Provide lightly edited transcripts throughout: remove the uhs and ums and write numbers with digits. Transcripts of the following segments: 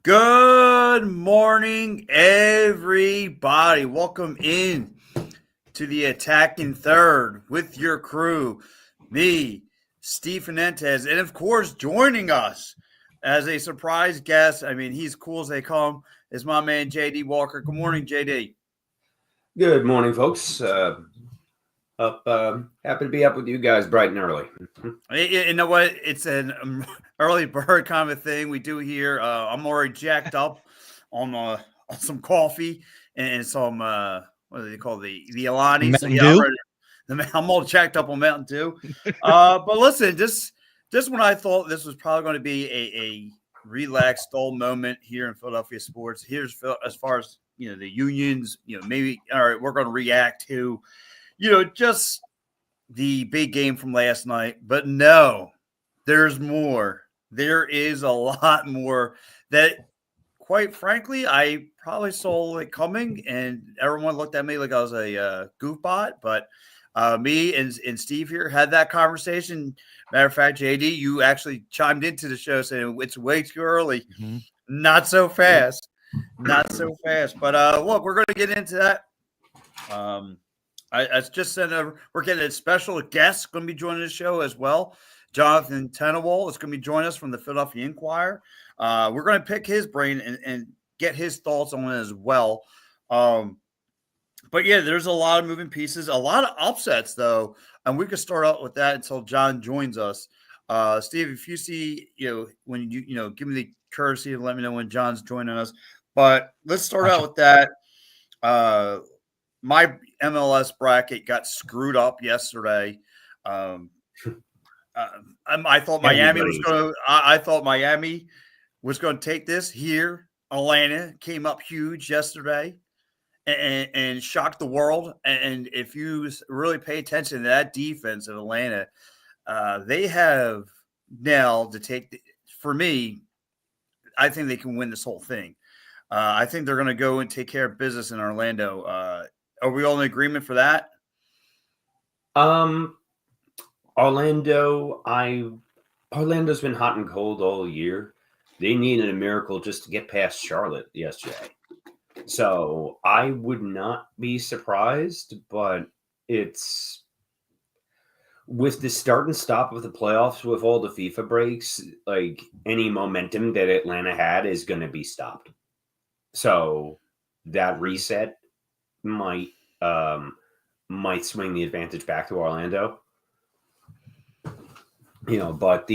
Good morning, everybody. Welcome in to the Attacking Third with your crew, me, Steve Fuentes, and of course, joining us as a surprise guest. I mean, he's cool as they come. Is my man JD Walker. Good morning, JD. Good morning, folks. Happy to be up with you guys bright and early. You know what? It's an early bird kind of thing we do here. I'm already jacked up on some coffee and some what do they call the Alani? So Mountain yeah, Dew? I'm all jacked up on Mountain Dew. But listen, just when I thought this was probably going to be a relaxed, dull moment here in Philadelphia sports. Here's as far as the unions. Maybe all right. We're going to react to just the big game from last night, but no, there's more. There is a lot more that, quite frankly, I probably saw it coming, and everyone looked at me like I was a goofball. But me and Steve here had that conversation. Matter of fact, JD, you actually chimed into the show saying it's way too early. Mm-hmm. Not so fast. Not so fast. But look, we're going to get into that. I just said we're getting a special guest going to be joining the show as well. Jonathan Tenewall is going to be joining us from the Philadelphia Inquirer. We're going to pick his brain and get his thoughts on it as well. But yeah, there's a lot of moving pieces, a lot of upsets though, and we could start out with that until John joins us. Steve, if you see, when you give me the courtesy to let me know when John's joining us. But let's start out with that. My MLS bracket got screwed up yesterday. I thought Miami was going to. I thought Miami was going to take this here. Atlanta came up huge yesterday and shocked the world. And if you really pay attention to that defense of Atlanta, they have nailed to take. For me, I think they can win this whole thing. I think they're going to go and take care of business in Orlando. Are we all in agreement for that? Orlando's been hot and cold all year. They needed a miracle just to get past Charlotte yesterday. So I would not be surprised, but it's with the start and stop of the playoffs with all the FIFA breaks, like any momentum that Atlanta had is going to be stopped. So that reset might swing the advantage back to Orlando. But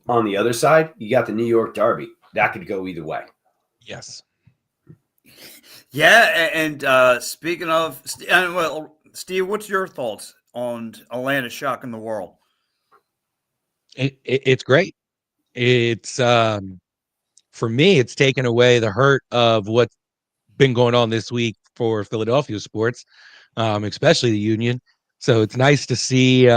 on the other side, you got the New York Derby. That could go either way. Yes. Yeah, and speaking of, Steve, what's your thoughts on Atlanta shocking the world? It's great. It's for me, it's taken away the hurt of what's been going on this week for Philadelphia sports, especially the Union. So it's nice to see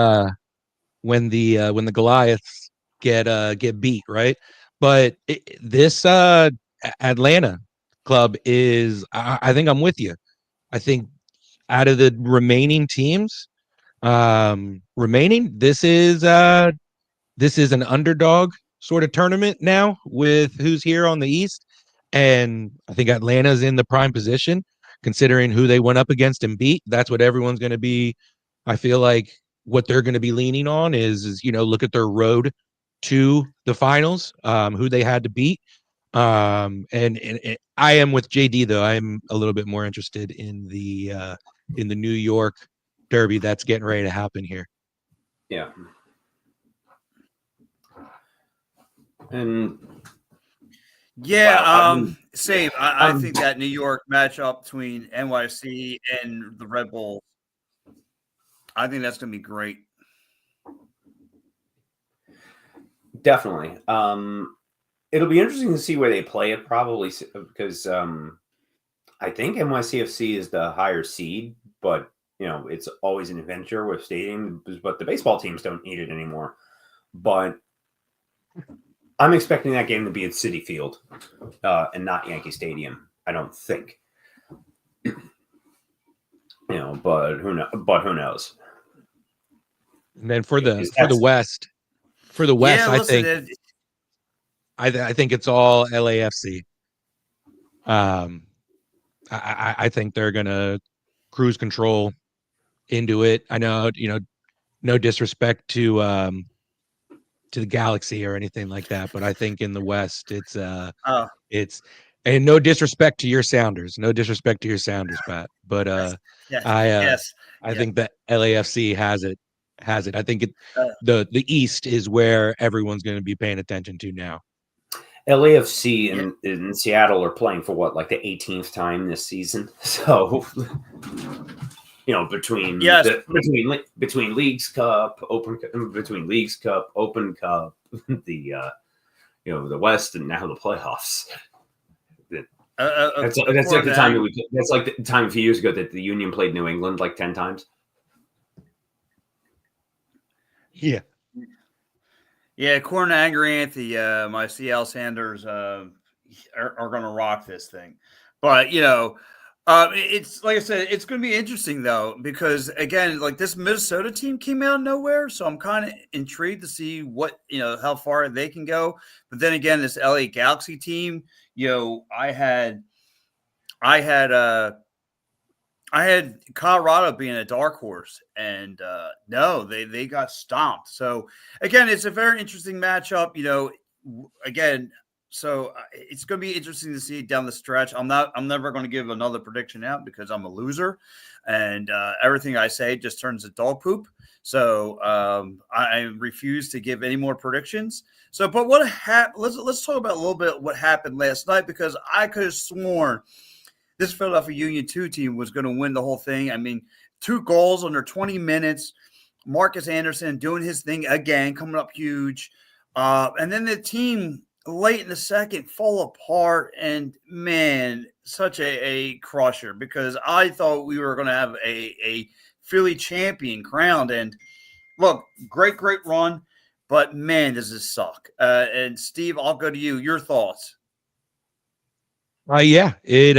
when the Goliaths get beat, right? But this Atlanta club is, I think I'm with you. I think out of the remaining teams, this is an underdog sort of tournament now with who's here on the East. And I think Atlanta's in the prime position, considering who they went up against and beat. That's what everyone's going to be. I feel like what they're going to be leaning on is look at their road to the finals, who they had to beat. And I am with JD though. I'm a little bit more interested in the New York Derby that's getting ready to happen here. Yeah. And yeah, same. I think that New York matchup between NYC and the Red Bulls, I think that's going to be great. Definitely. It'll be interesting to see where they play it, probably because I think NYCFC is the higher seed, but it's always an adventure with stadium. But the baseball teams don't need it anymore. But I'm expecting that game to be at Citi Field and not Yankee Stadium. I don't think. But who knows? And then for the West, I think I think it's all LAFC. I think they're gonna cruise control into it. I know, no disrespect to the Galaxy or anything like that, but I think in the West, Oh, it's and no disrespect to your Sounders, no disrespect to your Sounders, Pat, but yes, yes, I yes, I yeah. think that LAFC has it. I think Uh, the East is where everyone's going to be paying attention to now. LAFC yeah. in Seattle are playing for what, like the 18th time this season. So, Yes. between Leagues Cup, between Leagues Cup, Open Cup, the the West, and now the playoffs. That's like the time that's like the time a few years ago that the Union played New England like 10 times. Yeah. Yeah, according to Angry Anthony, my CL Sanders are going to rock this thing. But, it's like I said, it's going to be interesting, though, because, again, like this Minnesota team came out of nowhere. So I'm kind of intrigued to see how far they can go. But then again, this LA Galaxy team, I had Colorado being a dark horse, and no, they got stomped. So again, it's a very interesting matchup. Again, so it's going to be interesting to see down the stretch. I'm never going to give another prediction out because I'm a loser, and everything I say just turns to dog poop. So I refuse to give any more predictions. So, but what happened? Let's talk about a little bit what happened last night, because I could have sworn this Philadelphia Union 2 team was going to win the whole thing. I mean, 2 goals under 20 minutes. Marcus Anderson doing his thing again, coming up huge. And then the team late in the second fall apart. And, man, such a crusher, because I thought we were going to have a Philly champion crowned. And, look, great run. But, man, does this suck. And, Steve, I'll go to you. Your thoughts. Yeah, it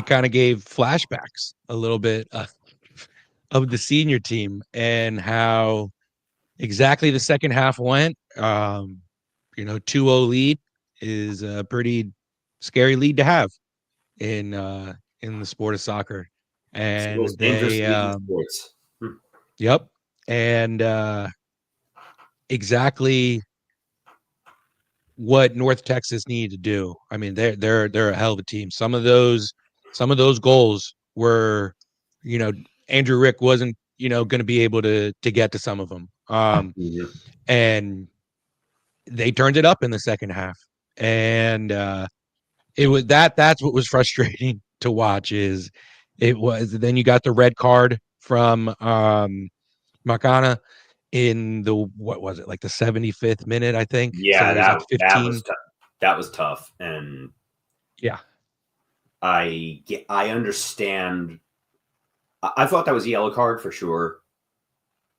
kind of gave flashbacks a little bit of the senior team and how exactly the second half went. 2-0 lead is a pretty scary lead to have in the sport of soccer, It's the and most dangerous they league in sports. yep, and exactly what North Texas needed to do. I mean, they're a hell of a team. Some of those goals were, Andrew Rick wasn't, going to be able to get to some of them. And they turned it up in the second half. And it was that's what was frustrating to watch. Then you got the red card from Makana in the, what was it, like the 75th minute, I think. So Yeah, there's like 15. that was tough, and Yeah. I understand. I thought that was a yellow card for sure.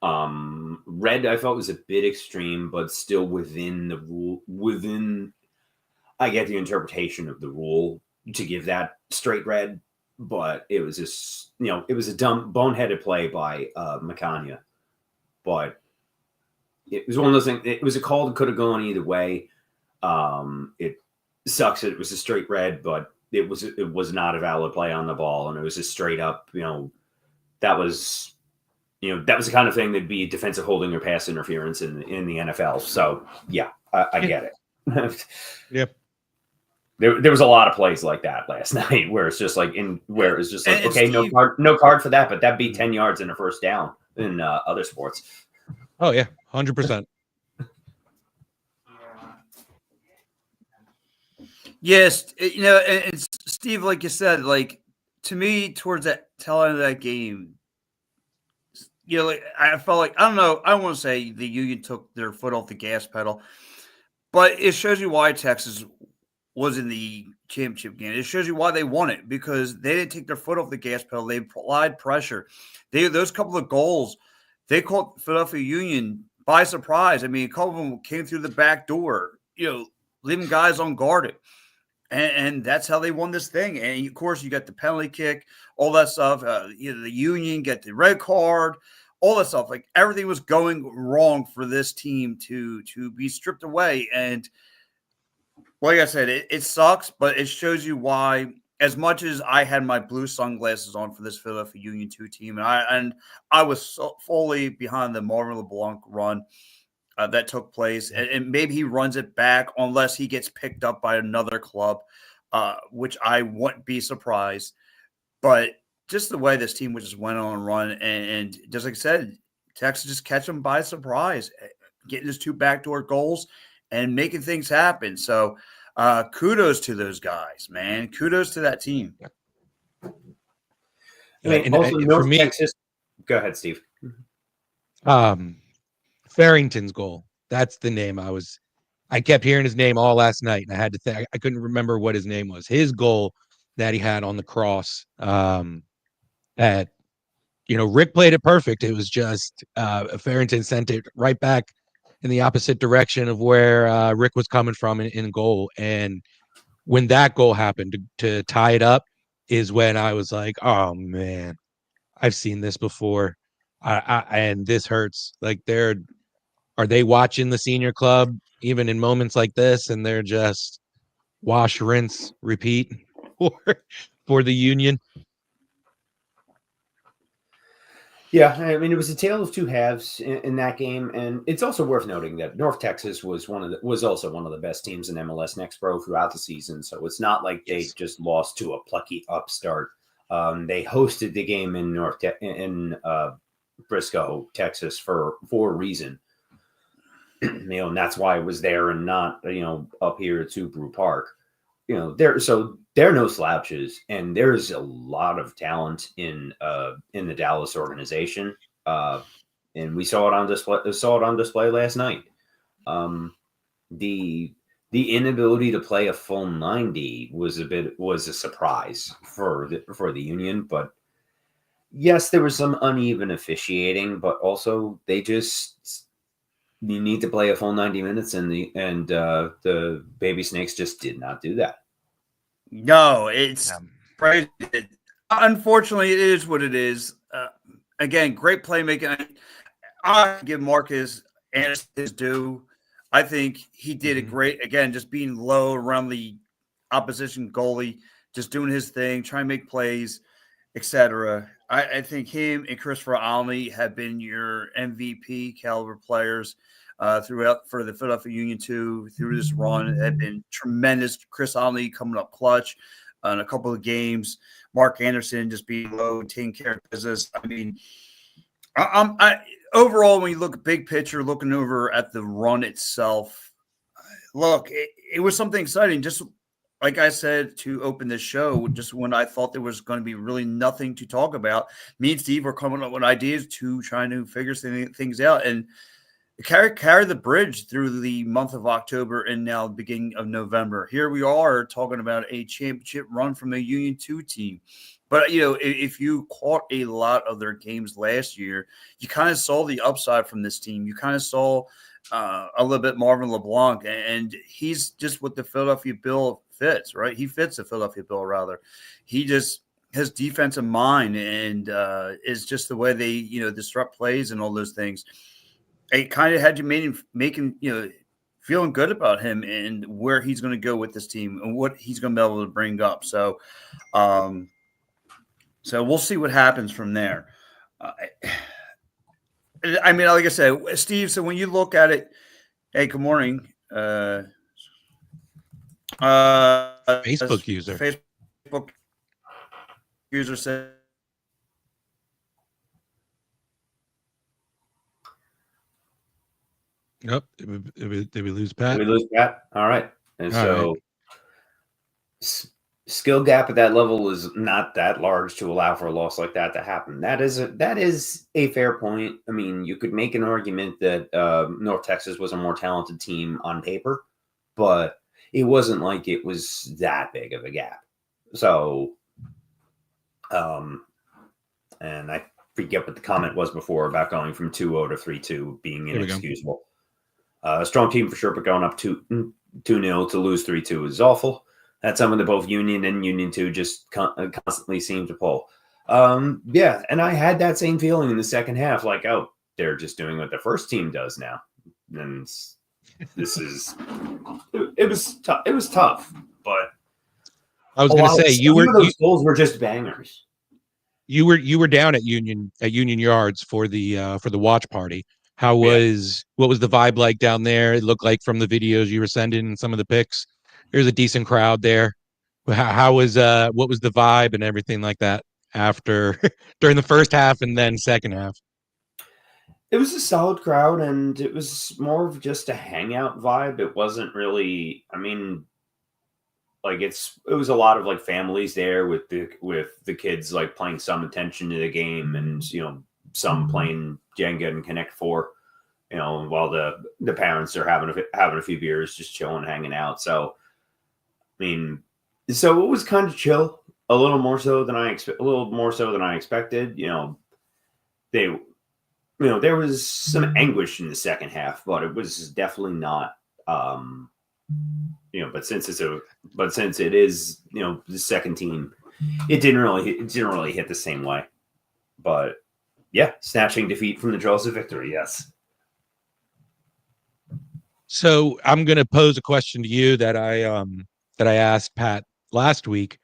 Red I felt was a bit extreme, but still within the rule. I get the interpretation of the rule to give that straight red, but it was just it was a dumb boneheaded play by Makanya. But it was one of those things. It was a call that could have gone either way. It sucks that it was a straight red, but it was not a valid play on the ball, and it was just straight up. That was the kind of thing that'd be defensive holding or pass interference in the NFL. So yeah, I get it. Yep. There was a lot of plays like that last night where it's just like okay, Steve, no card for that, but that'd be 10 yards and a first down in other sports. Oh yeah, 100%. Yes, and Steve, like you said, like to me, towards that tail end of that game, like I felt like, I don't know, I don't want to say the Union took their foot off the gas pedal, but it shows you why Texas was in the championship game. It shows you why they won it, because they didn't take their foot off the gas pedal. They applied pressure. Those couple of goals, they caught Philadelphia Union by surprise. I mean, a couple of them came through the back door, leaving guys unguarded. And that's how they won this thing. And, of course, you got the penalty kick, all that stuff. The Union get the red card, all that stuff. Like everything was going wrong for this team to be stripped away. And like I said, it sucks, but it shows you why. As much as I had my blue sunglasses on for this Philadelphia Union 2 team, and I was so fully behind the Marvin LeBlanc run that took place, and maybe he runs it back unless he gets picked up by another club, which I wouldn't be surprised. But just the way this team just went on a run, and just like I said, Texas just catch them by surprise, getting his 2 backdoor goals and making things happen. So kudos to those guys, man. Kudos to that team. Also, North Texas. Go ahead, Steve. Farrington's goal. That's the name I kept hearing his name all last night, and I had to think. I couldn't remember what his name was. His goal that he had on the cross. Rick played it perfect. It was just Farrington sent it right back in the opposite direction of where Rick was coming from in goal. And when that goal happened to tie it up is when I was like, oh man, I've seen this before. And this hurts. Like are they watching the senior club even in moments like this? And they're just wash, rinse, repeat for the Union. Yeah, I mean, it was a tale of two halves in that game, and it's also worth noting that North Texas was also one of the best teams in MLS Next Pro throughout the season. So it's not like they just lost to a plucky upstart. They hosted the game in Briscoe, Texas, for a reason. And that's why it was there and not up here at Subaru Park. They're no slouches, and there's a lot of talent in the Dallas organization, and we saw it on display. Last night. The inability to play a full 90 was a surprise for the Union, but yes, there was some uneven officiating, but also you need to play a full 90 minutes, and the Baby Snakes just did not do that. No, it's crazy. Unfortunately, it is what it is. Again, great playmaking. I give Marcus his due. I think he did it great. Again, just being low around the opposition goalie, just doing his thing, trying to make plays, etc. I think him and Christopher Alney have been your MVP caliber players throughout for the Philadelphia Union 2 through this run. Have been tremendous. Chris Alney coming up clutch in a couple of games. Mark Anderson just being low, taking care of business. I mean, overall, when you look big picture, looking over at the run itself, look, it was something exciting. Just like I said to open this show, just when I thought there was going to be really nothing to talk about, me and Steve were coming up with ideas to trying to figure things out and carry the bridge through the month of October and now the beginning of November. Here we are talking about a championship run from a Union 2 team. But, if you caught a lot of their games last year, you kind of saw the upside from this team. You kind of saw a little bit Marvin LeBlanc, and he's just what the Philadelphia Bill fits, right? He fits the Philadelphia Bill, rather. He just has defensive mind and is just the way they, disrupt plays and all those things. It kind of had you making feeling good about him and where he's going to go with this team and what he's going to be able to bring up. So, so we'll see what happens from there. I mean, like I said, Steve, so when you look at it, hey, good morning. Facebook user said, nope. Did we lose Pat? Did we lose Pat? All right. And skill gap at that level is not that large to allow for a loss like that to happen. That is a fair point. I mean, you could make an argument that North Texas was a more talented team on paper, but it wasn't like it was that big of a gap. So, and I forget what the comment was before about going from 2-0 to 3-2 being inexcusable. A strong team for sure, but going up 2-0 to lose 3-2 is awful. That's something that both Union and Union 2 just constantly seem to pull. Yeah, and I had that same feeling in the second half, like, oh, they're just doing what the first team does now. And this is it was tough. It was tough, but I was going to say some of those goals were just bangers. You were down at Union Yards for the watch party. What was the vibe like down there? It looked like from the videos you were sending and some of the pics. There's a decent crowd there. How was what was the vibe and everything like that after during the first half and then second half? It was a solid crowd, and it was more of just a hangout vibe. It wasn't really, I mean, like it was a lot of like families there with the kids like playing some attention to the game, and some playing Jenga and Connect Four, while the parents are having a few beers, just chilling, hanging out. So, I mean, so it was kind of chill, a little more so than I expected. There was some anguish in the second half, but it was definitely not. But since it is the second team, it didn't really hit the same way. But yeah, snatching defeat from the jaws of victory. Yes. So I'm going to pose a question to you that I asked Pat last week.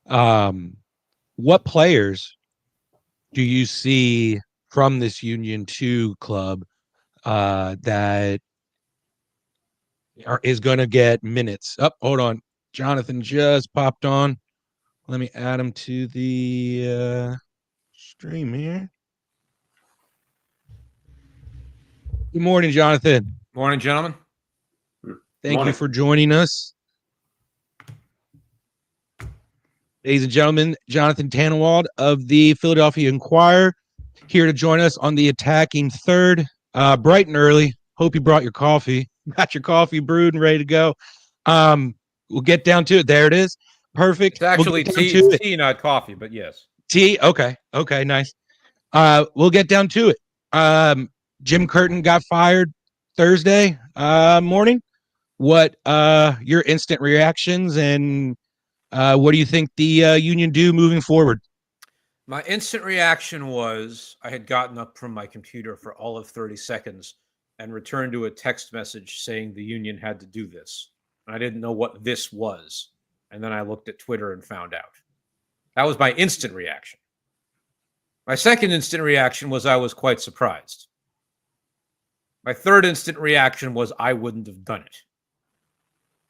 What players do you see from this Union 2 club that is going to get minutes? Hold on. Jonathan just popped on. Let me add him to the stream here. Good morning, Jonathan. Morning, gentlemen. Thank you for joining us. Ladies and gentlemen, Jonathan Tannenwald of the Philadelphia Inquirer here to join us on the attacking third. Bright and early. Hope you brought your coffee. Got your coffee brewed and ready to go. We'll get down to it. There it is. Perfect. It's actually tea, not coffee, but yes. Tea? Okay. Okay, nice. We'll get down to it. Jim Curtin got fired Thursday morning. What your instant reactions and what do you think the Union do moving forward? My instant reaction was I had gotten up from my computer for all of 30 seconds and returned to a text message saying the Union had to do this. And I didn't know what this was. And then I looked at Twitter and found out. That was my instant reaction. My second instant reaction was I was quite surprised. My third instant reaction was I wouldn't have done it.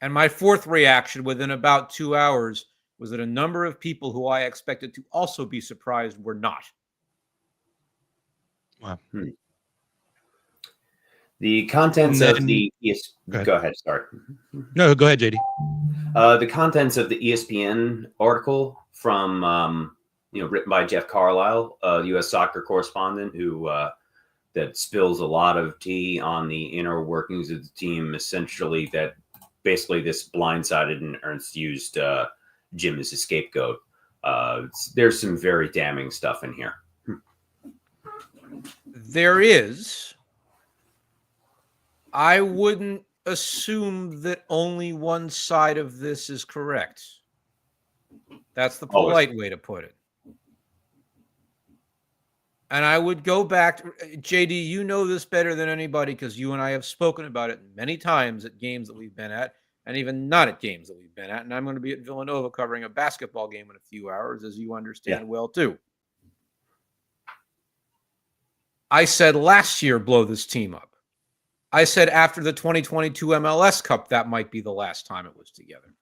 And my fourth reaction within about 2 hours was that a number of people who I expected to also be surprised were not. Wow. The contents of the go ahead, start. No, go ahead, JD. The contents of the ESPN article from written by Jeff Carlisle, U.S. soccer correspondent who that spills a lot of tea on the inner workings of the team. Essentially, that basically this blindsided and Ernst used Jim as a scapegoat. There's some very damning stuff in here. There is. I wouldn't assume that only one side of this is correct. That's the polite way to put it. And I would go back, JD, you know this better than anybody because you and I have spoken about it many times at games that we've been at and even not at games that we've been at. And I'm going to be at Villanova covering a basketball game in a few hours, as you understand well, too. I said last year, blow this team up. I said after the 2022 MLS Cup, that might be the last time it was together.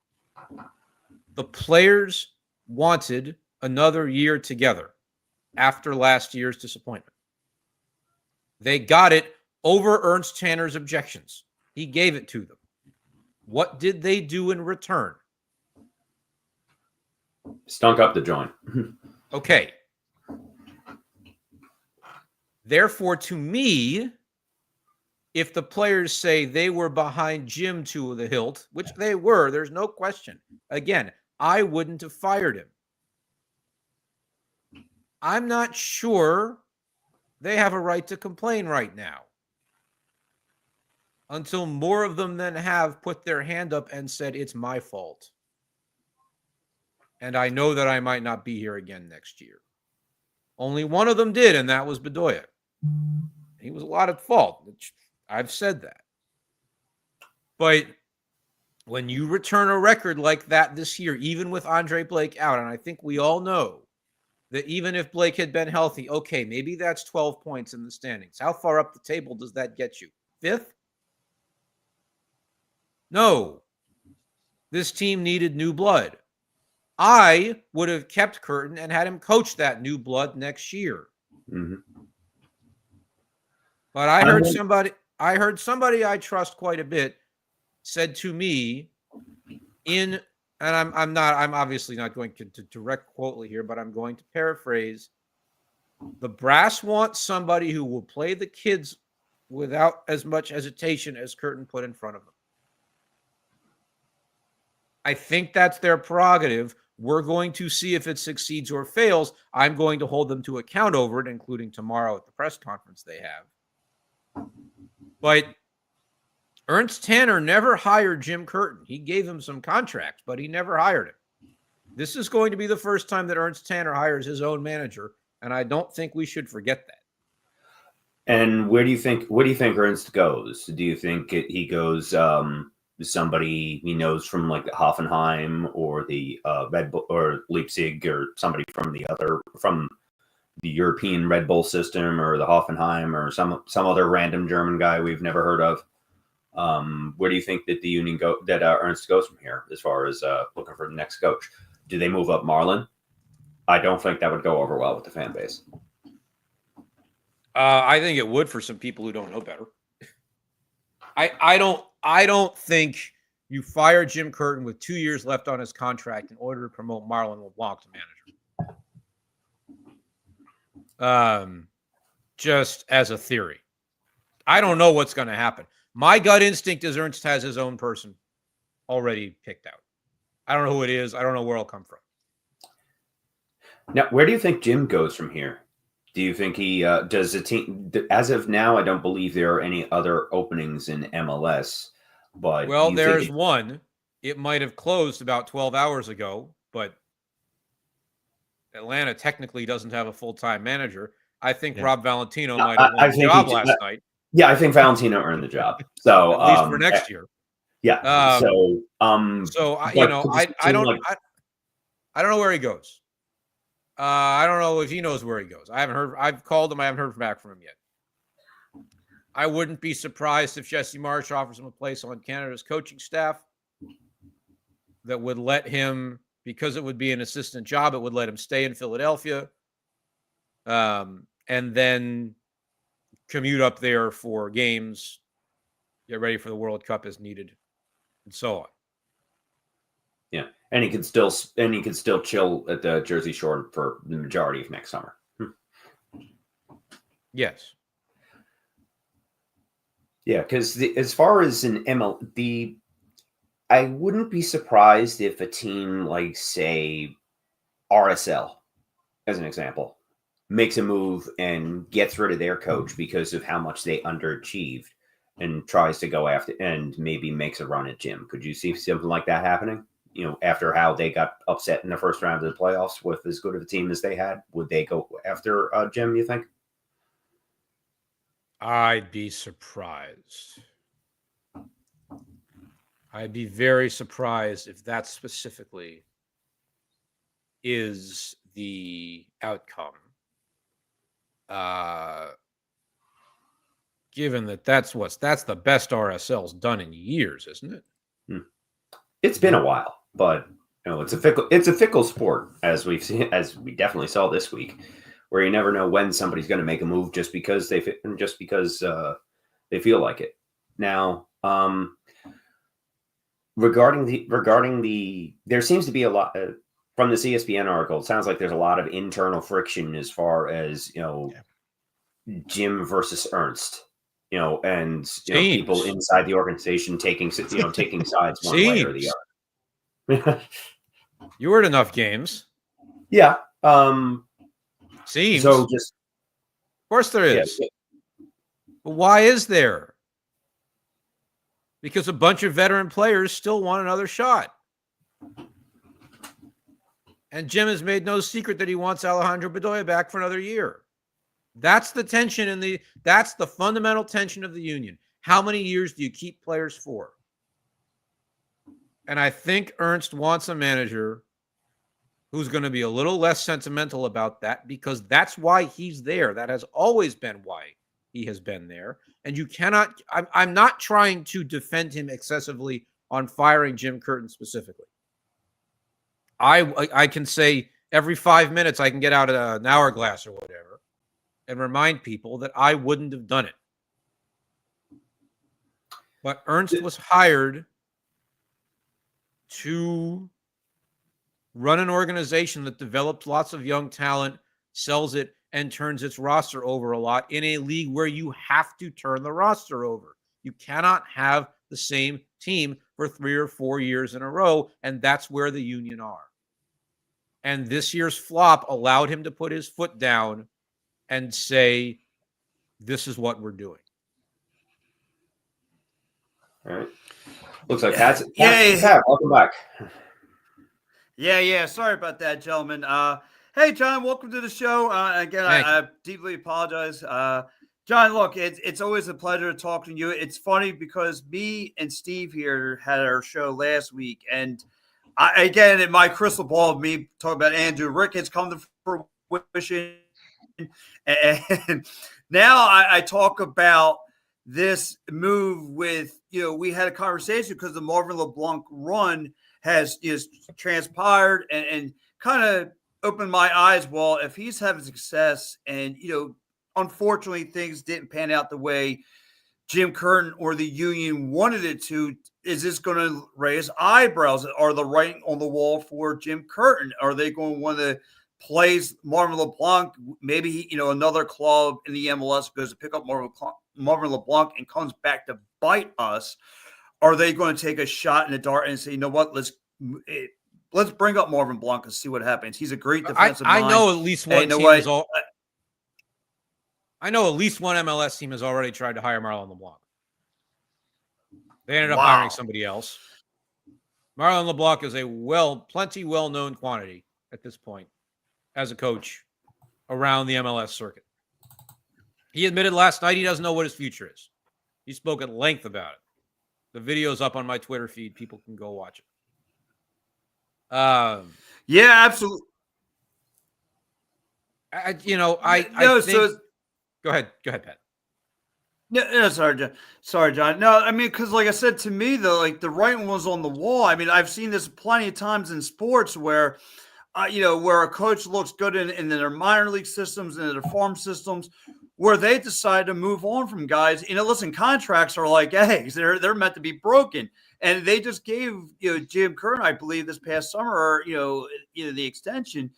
The players wanted another year together after last year's disappointment. They got it over Ernst Tanner's objections. He gave it to them. What did they do in return? Stunk up the joint. Okay. Therefore, to me, if the players say they were behind Jim to the hilt, which they were, there's no question. Again, I wouldn't have fired him. I'm not sure they have a right to complain right now until more of them then have put their hand up and said, it's my fault. And I know that I might not be here again next year. Only one of them did, and that was Bedoya. He was a lot at fault. I've said that. But when you return a record like that this year, even with Andre Blake out, and I think we all know that even if Blake had been healthy, okay, maybe that's 12 points in the standings. How far up the table does that get you? 5th? No. This team needed new blood. I would have kept Curtin and had him coach that new blood next year. Mm-hmm. But I heard somebody I trust quite a bit said to me and I'm obviously not going to direct quote here, but I'm going to paraphrase. The brass wants somebody who will play the kids without as much hesitation as Curtin put in front of them. I think that's their prerogative. We're going to see if it succeeds or fails. I'm going to hold them to account over it, including tomorrow at the press conference they have. But Ernst Tanner never hired Jim Curtin. He gave him some contracts, but he never hired him. This is going to be the first time that Ernst Tanner hires his own manager, and I don't think we should forget that. And where do you think Ernst goes? Do you think he goes somebody he knows from like Hoffenheim or the Red Bull or Leipzig or somebody from the European Red Bull system or the Hoffenheim or some other random German guy we've never heard of? Where do you think that Ernst goes from here as far as looking for the next coach? Do they move up Marlon? I don't think that would go over well with the fan base. I think it would for some people who don't know better. I don't think you fire Jim Curtin with 2 years left on his contract in order to promote Marlon LeBlanc to manager. Just as a theory. I don't know what's going to happen. My gut instinct is Ernst has his own person already picked out. I don't know who it is. I don't know where it'll come from. Now, where do you think Jim goes from here? Do you think he does the team? As of now, I don't believe there are any other openings in MLS. But there's one. It might have closed about 12 hours ago, but Atlanta technically doesn't have a full-time manager. I think Rob Valentino might have won the job last night. Yeah, I think Valentino earned the job. So at least for next year. Yeah. I don't know where he goes. I don't know if he knows where he goes. I haven't heard. I've called him. I haven't heard back from him yet. I wouldn't be surprised if Jesse Marsh offers him a place on Canada's coaching staff that would let him, because it would be an assistant job, it would let him stay in Philadelphia and then commute up there for games, get ready for the World Cup as needed, and so on. Yeah, and he could still chill at the Jersey Shore for the majority of next summer. Yes. Yeah, because as far as an I wouldn't be surprised if a team like, say, RSL, as an example, makes a move and gets rid of their coach because of how much they underachieved and tries to go after and maybe makes a run at Jim. Could you see something like that happening? You know, after how they got upset in the first round of the playoffs with as good of a team as they had, would they go after Jim, you think? I'd be surprised. I'd be very surprised if that specifically is the outcome. Given that that's the best RSL's done in years, isn't it? It's been a while, but you know, it's a fickle sport, as we definitely saw this week, where you never know when somebody's going to make a move just because they feel like it. Now, regarding the there seems to be a lot from this ESPN article. It sounds like there's a lot of internal friction as far as, you know, Jim versus Ernst, you know, and people inside the organization taking sides one way or the other. You heard enough games. Yeah. Seems. So just, of course there is. Yeah. But why is there? Because a bunch of veteran players still want another shot. And Jim has made no secret that he wants Alejandro Bedoya back for another year. That's the tension that's the fundamental tension of the union. How many years do you keep players for? And I think Ernst wants a manager who's going to be a little less sentimental about that, because that's why he's there. That has always been why he has been there. And you cannot, I'm not trying to defend him excessively on firing Jim Curtin specifically. I can say every 5 minutes I can get out an hourglass or whatever and remind people that I wouldn't have done it. But Ernst was hired to run an organization that develops lots of young talent, sells it, and turns its roster over a lot in a league where you have to turn the roster over. You cannot have the same team for 3 or 4 years in a row, and that's where the union are. And this year's flop allowed him to put his foot down and say, this is what we're doing. All right. Looks like Pat, welcome back. Yeah. Sorry about that, gentlemen. Hey, John, welcome to the show. Again, I deeply apologize. John, look, it's always a pleasure talking to you. It's funny because me and Steve here had our show last week, and again, in my crystal ball of me talking about Andrew Ricketts come to fruition, and now I talk about this move with, we had a conversation because the Marvin LeBlanc run has transpired and kind of opened my eyes. Well, if he's having success and, unfortunately things didn't pan out the way Jim Curtin or the union wanted it to, is this going to raise eyebrows? Are the writing on the wall for Jim Curtin? Are they going to want to place Marvin LeBlanc? Maybe, another club in the MLS goes to pick up Marvin LeBlanc and comes back to bite us. Are they going to take a shot in the dark and say, you know what, let's bring up Marvin LeBlanc and see what happens? He's a great defensive mind. I know at least one team I know at least one MLS team has already tried to hire Marlon LeBlanc. They ended up hiring somebody else. Marlon LeBlanc is a plenty well-known quantity at this point as a coach around the MLS circuit. He admitted last night he doesn't know what his future is. He spoke at length about it. The video's up on my Twitter feed. People can go watch it. Yeah, absolutely. I think. Go ahead, Pat. No, sorry, John. No, I mean, because like I said, to me, the writing was on the wall. I mean, I've seen this plenty of times in sports where, where a coach looks good in their minor league systems and their farm systems, where they decide to move on from guys. Listen, contracts are like eggs; they're meant to be broken, and they just gave Jim Curtin, I believe, this past summer, the extension,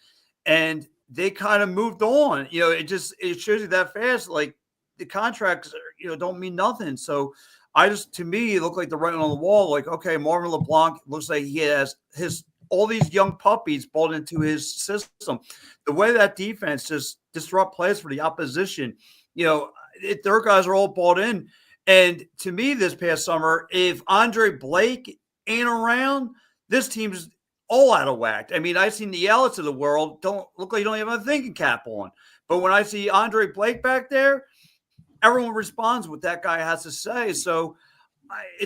and they kind of moved on. It shows you that fast, like. The contracts, don't mean nothing. So to me, it looked like the writing on the wall. Like, okay, Marvin LeBlanc looks like he has all these young puppies bought into his system. The way that defense just disrupt plays for the opposition, their guys are all bought in. And to me, this past summer, if Andre Blake ain't around, this team's all out of whack. I mean, I've seen the Elliots of the world don't look like you don't have a thinking cap on. But when I see Andre Blake back there, everyone responds what that guy has to say. So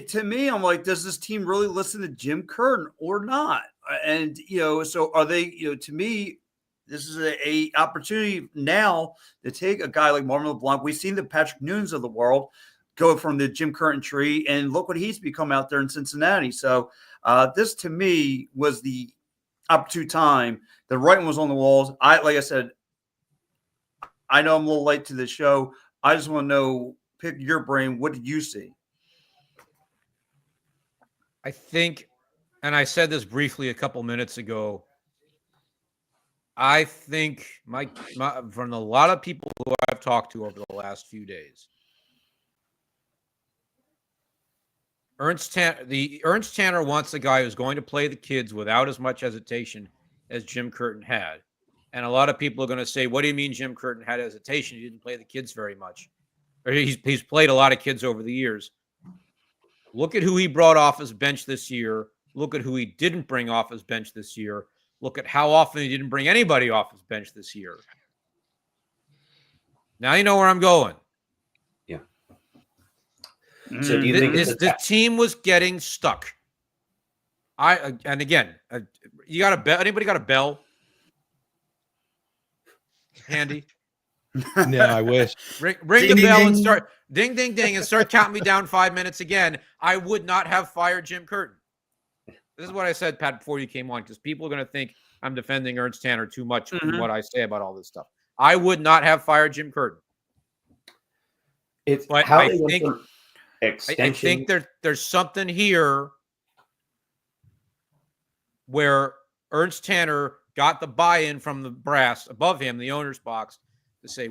to me, I'm like, does this team really listen to Jim Curtin or not? And, so are they, to me, this is a opportunity now to take a guy like Marvin LeBlanc. We've seen the Patrick Nunes of the world go from the Jim Curtin tree, and look what he's become out there in Cincinnati. So this to me was the opportune time. The writing was on the walls. Like I said, I know I'm a little late to the show. I just want to know, pick your brain. What did you see? I think, and I said this briefly a couple minutes ago, I think from a lot of people who I've talked to over the last few days, Ernst Tanner wants a guy who's going to play the kids without as much hesitation as Jim Curtin had. And a lot of people are going to say, what do you mean Jim Curtin had hesitation? He didn't play the kids very much. Or he's played a lot of kids over the years. Look at who he brought off his bench this year. Look at who he didn't bring off his bench this year. Look at how often he didn't bring anybody off his bench this year. Now you know where I'm going. Yeah. So do you think the team was getting stuck? And again, you got a bell? Anybody got a bell handy? No, I wish. Ring the bell and start ding, ding, ding, and start counting me down 5 minutes again. I would not have fired Jim Curtin. This is what I said, Pat, before you came on, because people are going to think I'm defending Ernst Tanner too much in what I say about all this stuff. I would not have fired Jim Curtin. But I think there's something here where Ernst Tanner got the buy-in from the brass above him, the owner's box, to say,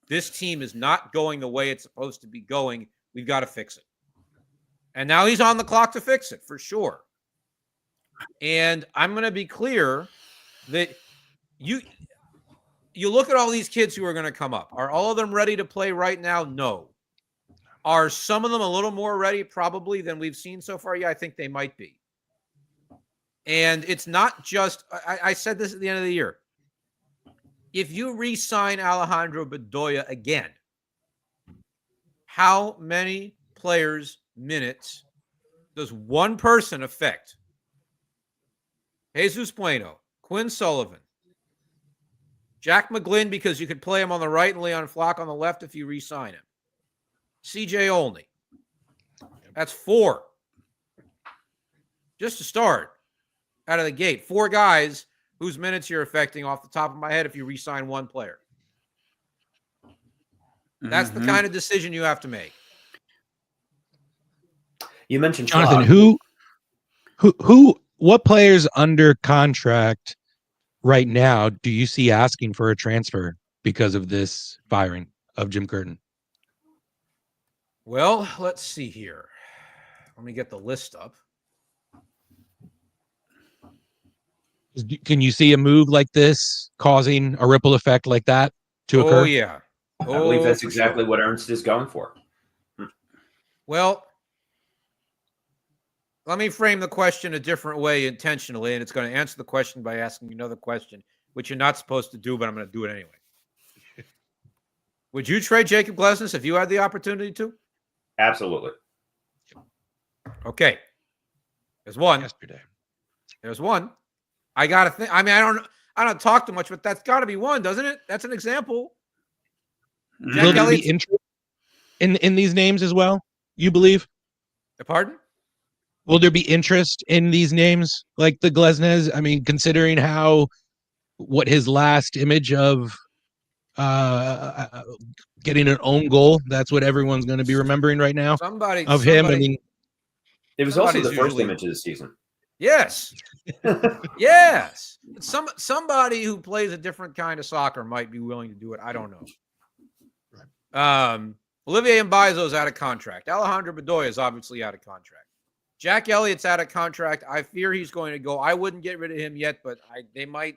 this team is not going the way it's supposed to be going. We've got to fix it. And now he's on the clock to fix it, for sure. And I'm going to be clear that you look at all these kids who are going to come up. Are all of them ready to play right now? No. Are some of them a little more ready probably than we've seen so far? Yeah, I think they might be. And it's not just, I said this at the end of the year. If you re-sign Alejandro Bedoya again, how many players' minutes does one person affect? Jesus Bueno, Quinn Sullivan, Jack McGlynn, because you could play him on the right and Leon Flock on the left if you re-sign him. CJ Olney. That's 4. Just to start out of the gate. 4 guys whose minutes you're affecting off the top of my head if you re-sign one player. That's the kind of decision you have to make. You mentioned Jonathan, what players under contract right now do you see asking for a transfer because of this firing of Jim Curtin? Well, let's see here. Let me get the list up. Can you see a move like this causing a ripple effect like that to occur? Oh, yeah. I believe that's exactly what Ernst is going for. Well, let me frame the question a different way intentionally, and it's going to answer the question by asking you another question, which you're not supposed to do, but I'm going to do it anyway. Would you trade Jacob Glesnes if you had the opportunity to? Absolutely. Okay. There's one. Yesterday. There's one. I got to think. I mean, I don't talk too much, but that's got to be one, doesn't it? That's an example. Will there be interest in these names as well, you believe? Pardon? Will there be interest in these names like the Glesnes? I mean, considering what his last image of getting an own goal, that's what everyone's going to be remembering right now him. I mean, it was also the first image of the season. Yes. Yes. Somebody who plays a different kind of soccer might be willing to do it. I don't know. Olivier Mbaizo is out of contract. Alejandro Bedoya is obviously out of contract. Jack Elliott's out of contract. I fear he's going to go. I wouldn't get rid of him yet, but they might.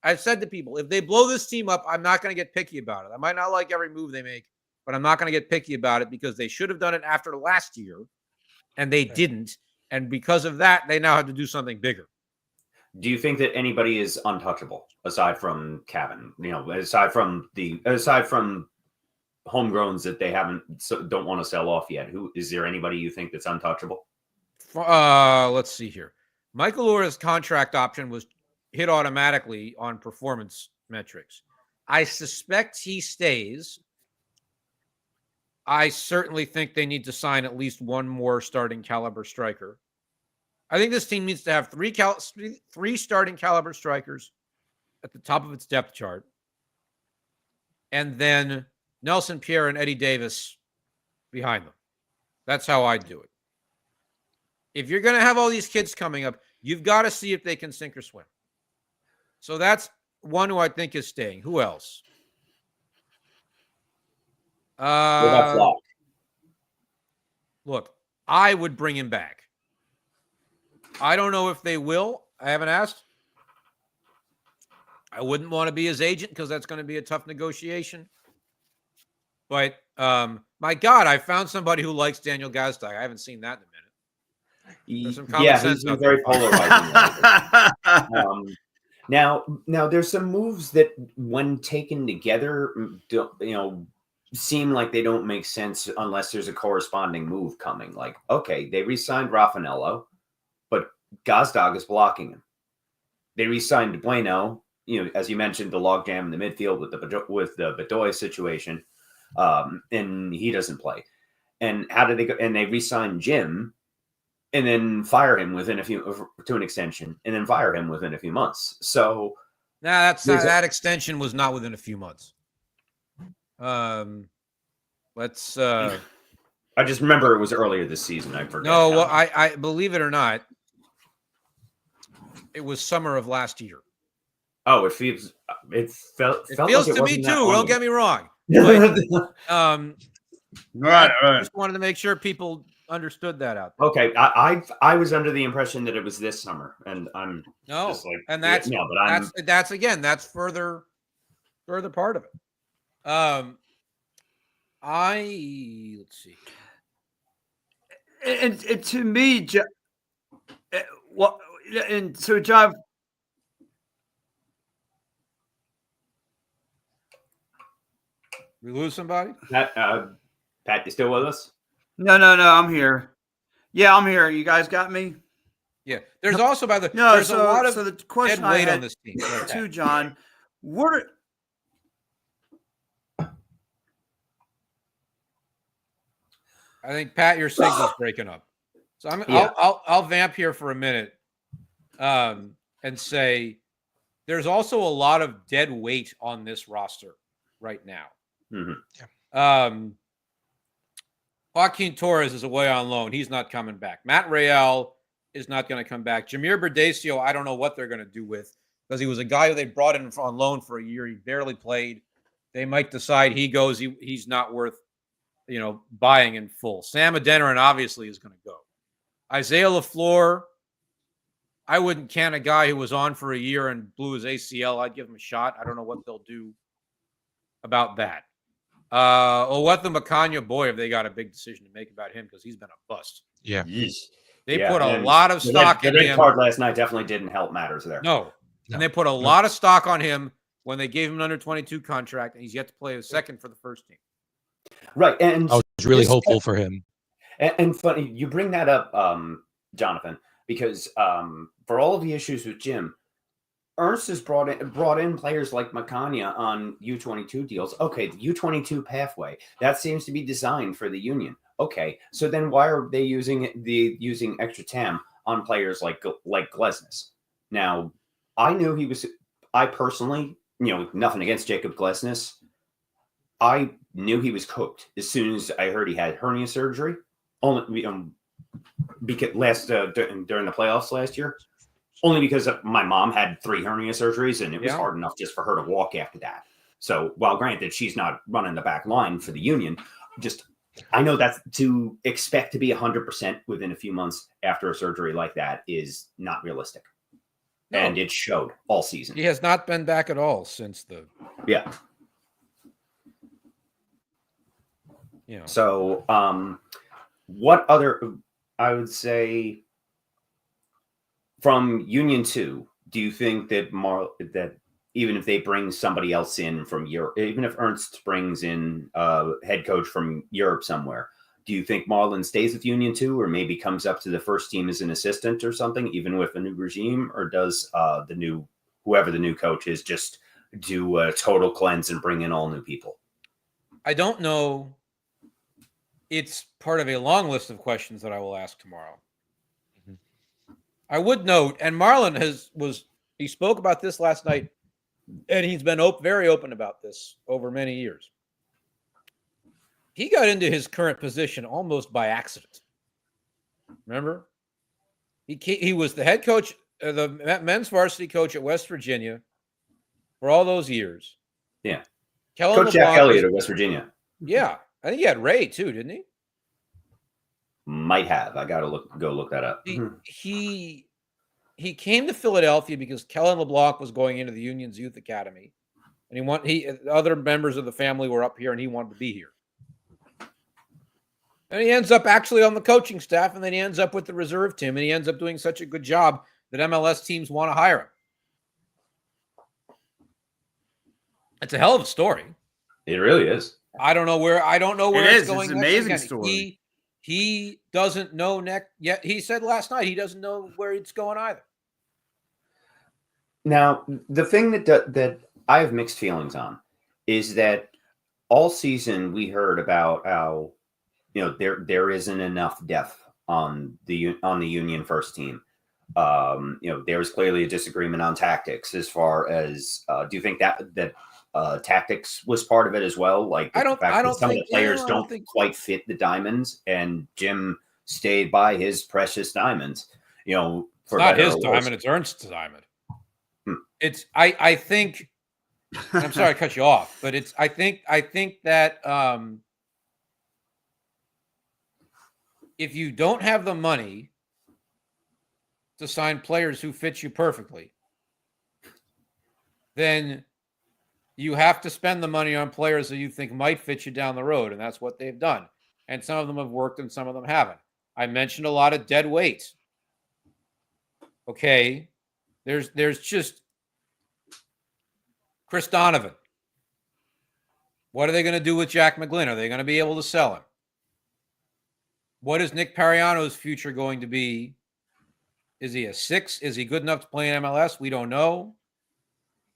I've said to people, if they blow this team up, I'm not going to get picky about it. I might not like every move they make, but I'm not going to get picky about it because they should have done it after last year, and they didn't. And because of that, they now have to do something bigger. Do you think that anybody is untouchable aside from Cavan? You know, aside from homegrowns that they don't want to sell off yet. Who is there? Anybody you think that's untouchable? Let's see here. Michael Ura's contract option was hit automatically on performance metrics. I suspect he stays. I certainly think they need to sign at least one more starting caliber striker. I think this team needs to have three starting caliber strikers at the top of its depth chart. And then Nelson Pierre and Eddie Davis behind them. That's how I'd do it. If you're going to have all these kids coming up, you've got to see if they can sink or swim. So that's one who I think is staying. Who else? What about Flock? Look, I would bring him back. I don't know if they will. I haven't asked. I wouldn't want to be his agent because that's going to be a tough negotiation. But my God, I found somebody who likes Daniel Gazdag. I haven't seen that in a minute. There's some common sense he's been very polarizing. Now, there's some moves that, when taken together, seem like they don't make sense unless there's a corresponding move coming. Like, okay, they re-signed Raffanello, but Gazdag is blocking him. They re-signed Bueno, as you mentioned, the logjam in the midfield with the Bedoya situation, and he doesn't play. And how did they go? And they re-signed Jim, and then fire him to an extension, and then fire him within a few months. So that extension was not within a few months. Let's. I just remember it was earlier this season. I forget. No, well, I believe it or not, it was summer of last year. Oh, it feels like it to me too. Don't get me wrong. But, Right. Just wanted to make sure people understood that out there. Okay, I was under the impression that it was this summer, and I'm just like, and that's that's further part of it. Let's see, and to me, what, and so John. We lose somebody? Pat, you still with us? No, I'm here. Yeah, I'm here. You guys got me? Yeah. There's also, by the there's a lot of the question dead weight on this team. To John, what are, I think, Pat, your signal's breaking up. So I'll vamp here for a minute and say there's also a lot of dead weight on this roster right now. Mm-hmm. Joaquin Torres is away on loan. He's not coming back. Matt Real is not going to come back. Jameer Berdasio, I don't know what they're going to do with, because he was a guy who they brought in on loan for a year. He barely played. They might decide he goes. He's not worth, buying in full. Sam Adeniran obviously is going to go. Isaiah LaFleur, I wouldn't can a guy who was on for a year and blew his ACL. I'd give him a shot. I don't know what they'll do about that. Owetha Makanya, boy, have they got a big decision to make about him, because he's been a bust. Yeah. They put a lot of stock in him. The red card last night definitely didn't help matters there. No. And they put a lot of stock on him when they gave him an under-22 contract, and he's yet to play a second for the first team. Right. And I was really hopeful for him. And funny, you bring that up, Jonathan, because for all of the issues with Jim, Ernst has brought in players like Makanya on U22 deals. Okay, the U22 pathway, that seems to be designed for the Union. Okay, so then why are they using extra TAM on players like Glesnes? Now, I personally, nothing against Jacob Glesnes. I knew he was cooked as soon as I heard he had hernia surgery. Only because during the playoffs last year. Only because my mom had 3 hernia surgeries, and it was hard enough just for her to walk after that. So, while granted she's not running the back line for the Union, I know that's to expect to be 100% within a few months after a surgery like that is not realistic. No. And it showed all season. He has not been back at all since the... Yeah. So, what other... I would say... From Union 2, do you think that that even if they bring somebody else in from Europe, even if Ernst brings in a head coach from Europe somewhere, do you think Marlon stays with Union 2, or maybe comes up to the first team as an assistant or something, even with a new regime, or does whoever the new coach is just do a total cleanse and bring in all new people? I don't know. It's part of a long list of questions that I will ask tomorrow. I would note, and Marlon he spoke about this last night, and he's been very open about this over many years. He got into his current position almost by accident. Remember? He was the head coach, the men's varsity coach at West Virginia for all those years. Yeah. Coach Jack Elliott at West Virginia. Yeah. I think he had Ray too, didn't he? Might have. I got to go look that up. He came to Philadelphia because Kellen LeBlanc was going into the Union's youth academy, and other members of the family were up here, and he wanted to be here. And he ends up actually on the coaching staff, and then he ends up with the reserve team, and he ends up doing such a good job that MLS teams want to hire him. It's a hell of a story. It really is. I don't know where It it's is. going. It's an next. amazing Again, story. He doesn't know next yet. He said last night he doesn't know where it's going either. Now, the thing that I have mixed feelings on is that all season we heard about how there isn't enough depth on the Union first team. There was clearly a disagreement on tactics as far as do you think that tactics was part of it as well? Like the fact that some of the players don't quite fit the diamonds, and Jim stayed by his precious diamonds. For it's not his diamond; it's Ernst's diamond. It's I think. I'm sorry to cut you off, but I think that if you don't have the money to sign players who fit you perfectly, then you have to spend the money on players that you think might fit you down the road, and that's what they've done. And some of them have worked and some of them haven't. I mentioned a lot of dead weight. Okay, there's just Chris Donovan. What are they going to do with Jack McGlynn? Are they going to be able to sell him? What is Nick Pariano's future going to be? Is he a 6? Is he good enough to play in MLS? We don't know.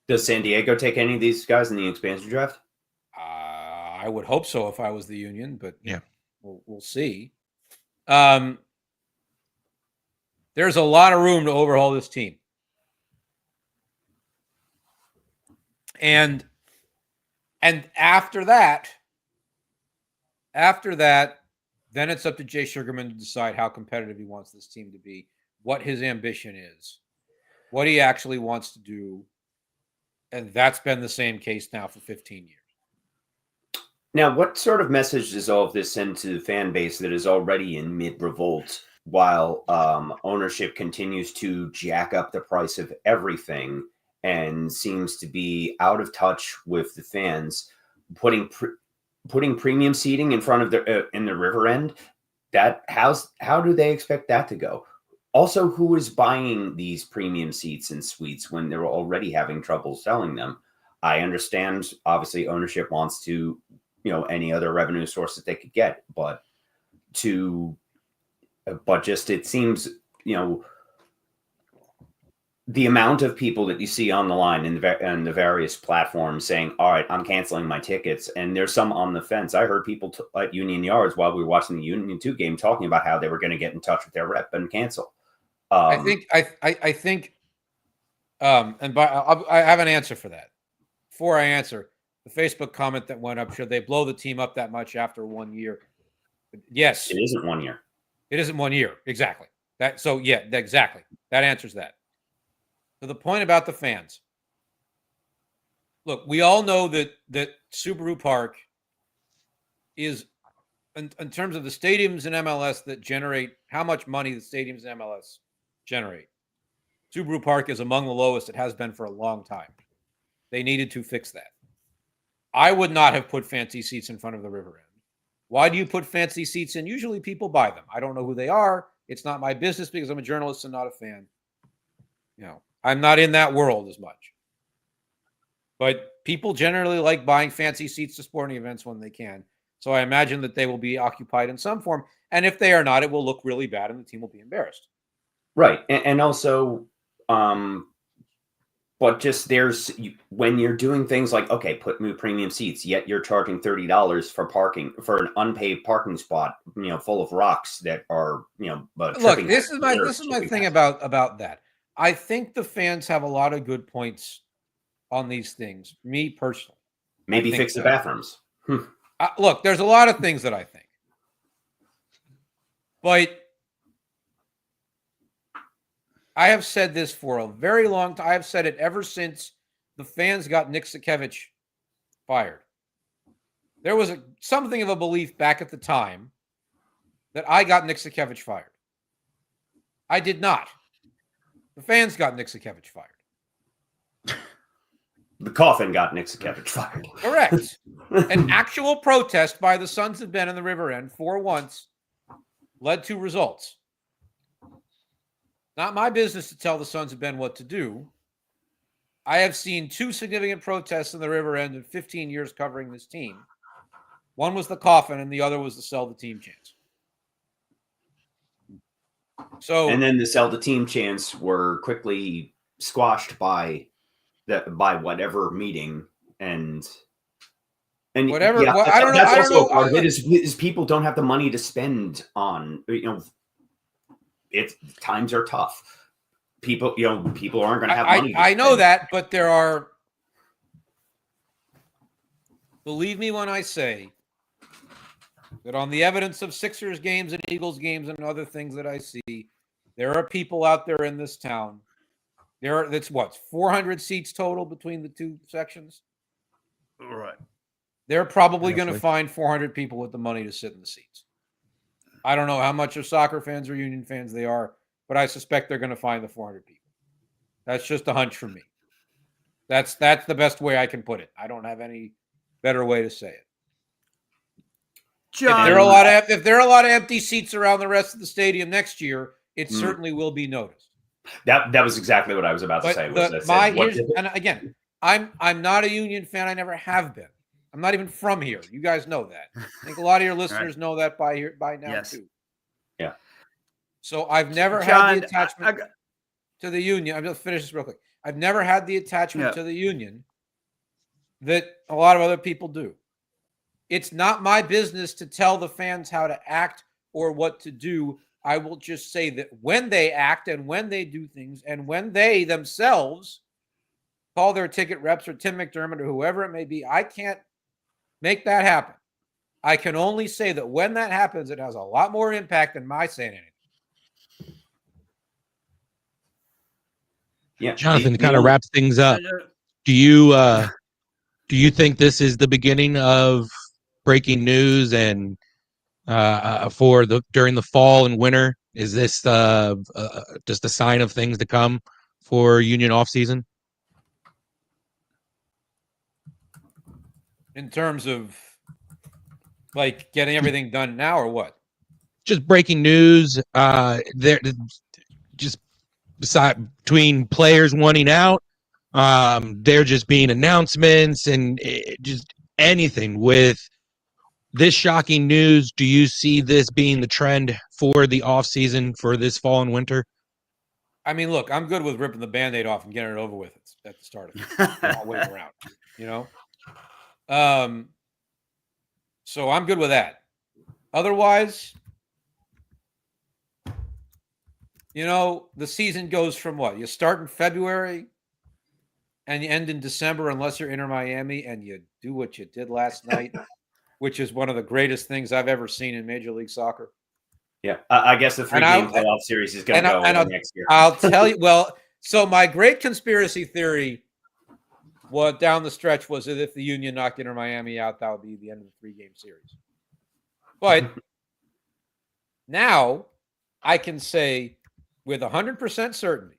Does San Diego take any of these guys in the expansion draft? I would hope so if I was the Union, but yeah, we'll see. There's a lot of room to overhaul this team. And after that, then it's up to Jay Sugarman to decide how competitive he wants this team to be, what his ambition is, what he actually wants to do. And that's been the same case now for 15 years. Now, what sort of message does all of this send to the fan base that is already in mid-revolt while ownership continues to jack up the price of everything and seems to be out of touch with the fans, putting premium seating in front of in the river end? How do they expect that to go? Also, who is buying these premium seats and suites when they're already having trouble selling them? I understand, obviously, ownership wants to, any other revenue source that they could get, but just it seems, the amount of people that you see on the line in the various platforms saying, all right, I'm canceling my tickets. And there's some on the fence. I heard people at Union Yards while we were watching the Union 2 game talking about how they were going to get in touch with their rep and cancel. I think, I have an answer for that. Before I answer, the Facebook comment that went up, should they blow the team up that much after 1 year? Yes. It isn't 1 year. It isn't 1 year. Exactly. Exactly. That answers that. To the point about the fans. Look, we all know that Subaru Park is, in terms of the stadiums in MLS that generate how much money the stadiums in MLS generate, Subaru Park is among the lowest it has been for a long time. They needed to fix that. I would not have put fancy seats in front of the river end. Why do you put fancy seats in? Usually people buy them. I don't know who they are. It's not my business because I'm a journalist and not a fan. I'm not in that world as much. But people generally like buying fancy seats to sporting events when they can. So I imagine that they will be occupied in some form. And if they are not, it will look really bad and the team will be embarrassed. Right. And also, but just when you're doing things like, okay, move premium seats, yet you're charging $30 for parking for an unpaid parking spot, full of rocks that are, but look, this is my thing about that. I think the fans have a lot of good points on these things. Me personally, maybe fix the bathrooms. Look, there's a lot of things that I think, but I have said this for a very long time. I have said it ever since the fans got Nick Sakiewicz fired. There was something of a belief back at the time that I got Nick Sakiewicz fired. I did not. The fans got Nick Sakiewicz fired. The coffin got Nick Sakiewicz fired. Correct. An actual protest by the Sons of Ben in the river end for once led to results. Not my business to tell the Sons of Ben what to do, I have seen 2 significant protests in the River End in 15 years covering this team. One was the coffin, and the other was the sell the team chance. So, and then the sell the team chants were quickly squashed by whatever meeting and whatever. yeah, I don't know. that's I don't also know. part of it is people don't have the money to spend on, times are tough. People aren't going to have money. I know that, but there are. Believe me when I say that on the evidence of Sixers games and Eagles games and other things that I see, there are people out there in this town. That's 400 seats total between the 2 sections. All right. They're probably going to find 400 people with the money to sit in the seats. I don't know how much of soccer fans or Union fans they are, but I suspect they're going to find the 400 people. That's just a hunch from me. That's the best way I can put it. I don't have any better way to say it. John, If there are a lot of empty seats around the rest of the stadium next year, it certainly will be noticed. That was exactly what I was about to say. And again, I'm not a Union fan. I never have been. I'm not even from here. You guys know that. I think a lot of your listeners know that by now too. Yeah. So I've never had the attachment to the Union. I'm just finish this real quick. I've never had the attachment to the Union that a lot of other people do. It's not my business to tell the fans how to act or what to do. I will just say that when they act and when they do things and when they themselves call their ticket reps or Tim McDermott or whoever it may be, I can't make that happen. I can only say that when that happens, it has a lot more impact than my saying anything. Yeah, Jonathan, to kind of wrap things up, do you think this is the beginning of breaking news and during the fall and winter? Is this just a sign of things to come for Union off season? In terms of like getting everything done now or what? Just breaking news. There, just between players wanting out, there just being announcements and just anything with this shocking news. Do you see this being the trend for the off season for this fall and winter? I mean, look, I'm good with ripping the Band-Aid off and getting it over with at the start of it. I'll wait around, So I'm good with that. Otherwise, the season goes from what? You start in February and you end in December unless you're Inter Miami and you do what you did last night, which is one of the greatest things I've ever seen in Major League Soccer. Yeah, I guess the 3-game playoff series is going to go next year. I'll tell you. Well, so my great conspiracy theory down the stretch was that if the Union knocked Inter Miami out, that would be the end of the 3-game series. But now I can say with 100% certainty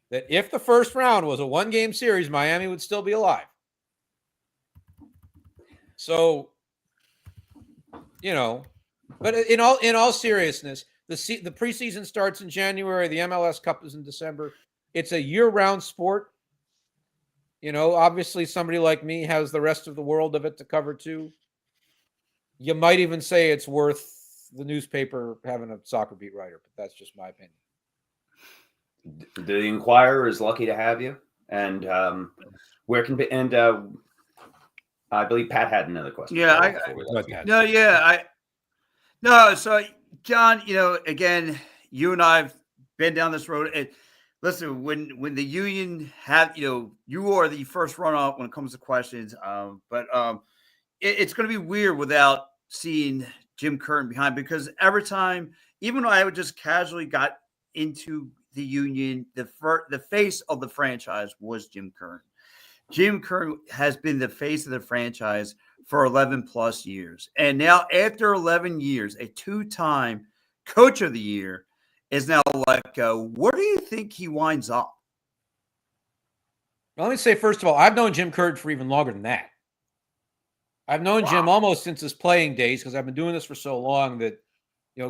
that if the first round was a 1-game series, Miami would still be alive. So, but in all seriousness, the preseason starts in January. The MLS Cup is in December. It's a year-round sport. Obviously somebody like me has the rest of the world of it to cover too. You might even say it's worth the newspaper having a soccer beat writer, but that's just my opinion. The Inquirer is lucky to have you. And I believe Pat had another question. Yeah, So John, again, you and I've been down this road. And listen, when the Union had, you are the first run-up when it comes to questions. But it's going to be weird without seeing Jim Curtin behind, because every time, even though I would just casually got into the Union, the face of the franchise was Jim Curtin. Jim Curtin has been the face of the franchise for 11 plus years. And now after 11 years, a 2-time coach of the year is now let go. Where do you think he winds up? Well, let me say, first of all, I've known Jim Curtin for even longer than that. I've known Jim almost since his playing days, because I've been doing this for so long that,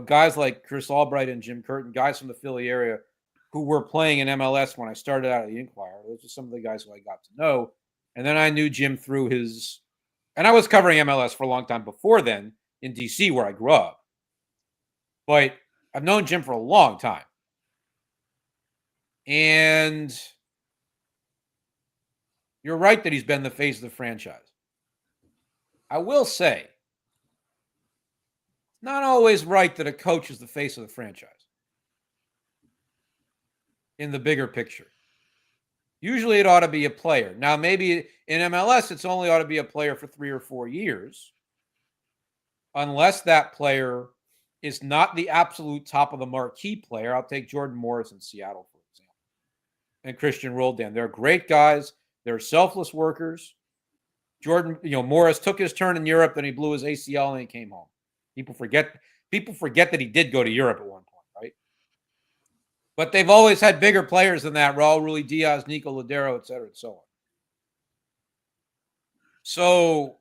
guys like Chris Albright and Jim Curtin, guys from the Philly area, who were playing in MLS when I started out at the Inquirer. Those are some of the guys who I got to know. And then I knew Jim through his, and I was covering MLS for a long time before then in DC where I grew up. But I've known Jim for a long time. And you're right that he's been the face of the franchise. I will say, it's not always right that a coach is the face of the franchise in the bigger picture. Usually it ought to be a player. Now, maybe in MLS, it's only ought to be a player for 3 or 4 years, unless that player is not the absolute top of the marquee player. I'll take Jordan Morris in Seattle, for example, and Christian Roldan. They're great guys. They're selfless workers. Jordan, Morris took his turn in Europe, then he blew his ACL and he came home. People forget that he did go to Europe at one point, right? But they've always had bigger players than that: Raul Ruiz-Diaz, Nico Ladero, et cetera, and so on. So,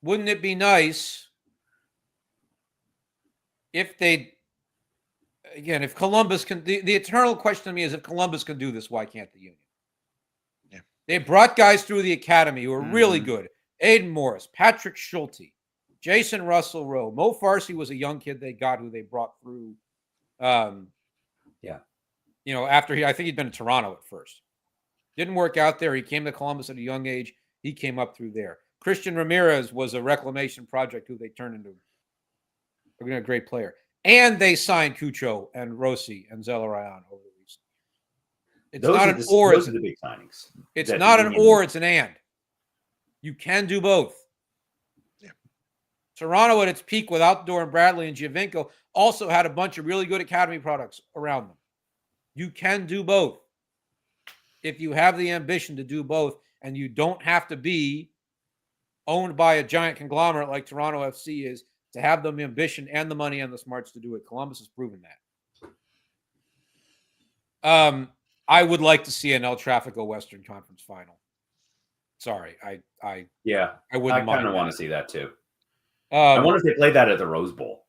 wouldn't it be nice if if Columbus can? The eternal question to me is, if Columbus can do this, why can't the Union? Yeah. They brought guys through the academy who are really good: Aiden Morris, Patrick Schulte, Jason Russell Rowe. Mo Farsi was a young kid they got who they brought through. After I think he'd been in Toronto at first. Didn't work out there. He came to Columbus at a young age. He came up through there. Christian Ramirez was a reclamation project who they turned into a great player. And they signed Cucho and Rossi and Zelarayan over the weeks. It's not an or. Those are the big signings. It's not an or, it's an and. You can do both. Yeah. Toronto at its peak with Outdoor and Bradley and Giovinco also had a bunch of really good academy products around them. You can do both if you have the ambition to do both, and you don't have to be owned by a giant conglomerate like Toronto FC is to have the ambition and the money and the smarts to do it. Columbus has proven that. I would like to see an El Tráfico Western Conference final. Sorry, I wouldn't mind. I kind of want to see that too. I wonder if they played that at the Rose Bowl.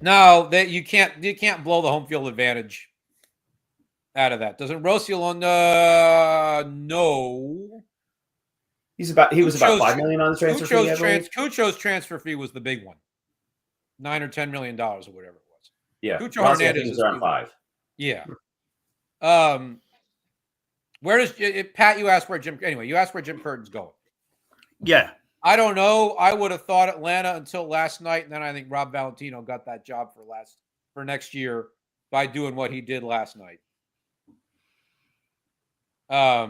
No, you can't blow the home field advantage out of that. Doesn't Rossi-Alon? No. He was about $5 million on the transfer fee. Cucho's transfer fee was the big one, $9 or $10 million or whatever it was. Yeah, Cucho Hernandez was around $5. Yeah. Where does Pat? You asked where Jim. Anyway, you asked where Jim Curtin's going. Yeah, I don't know. I would have thought Atlanta until last night, and then I think Rob Valentino got that job for next year by doing what he did last night. I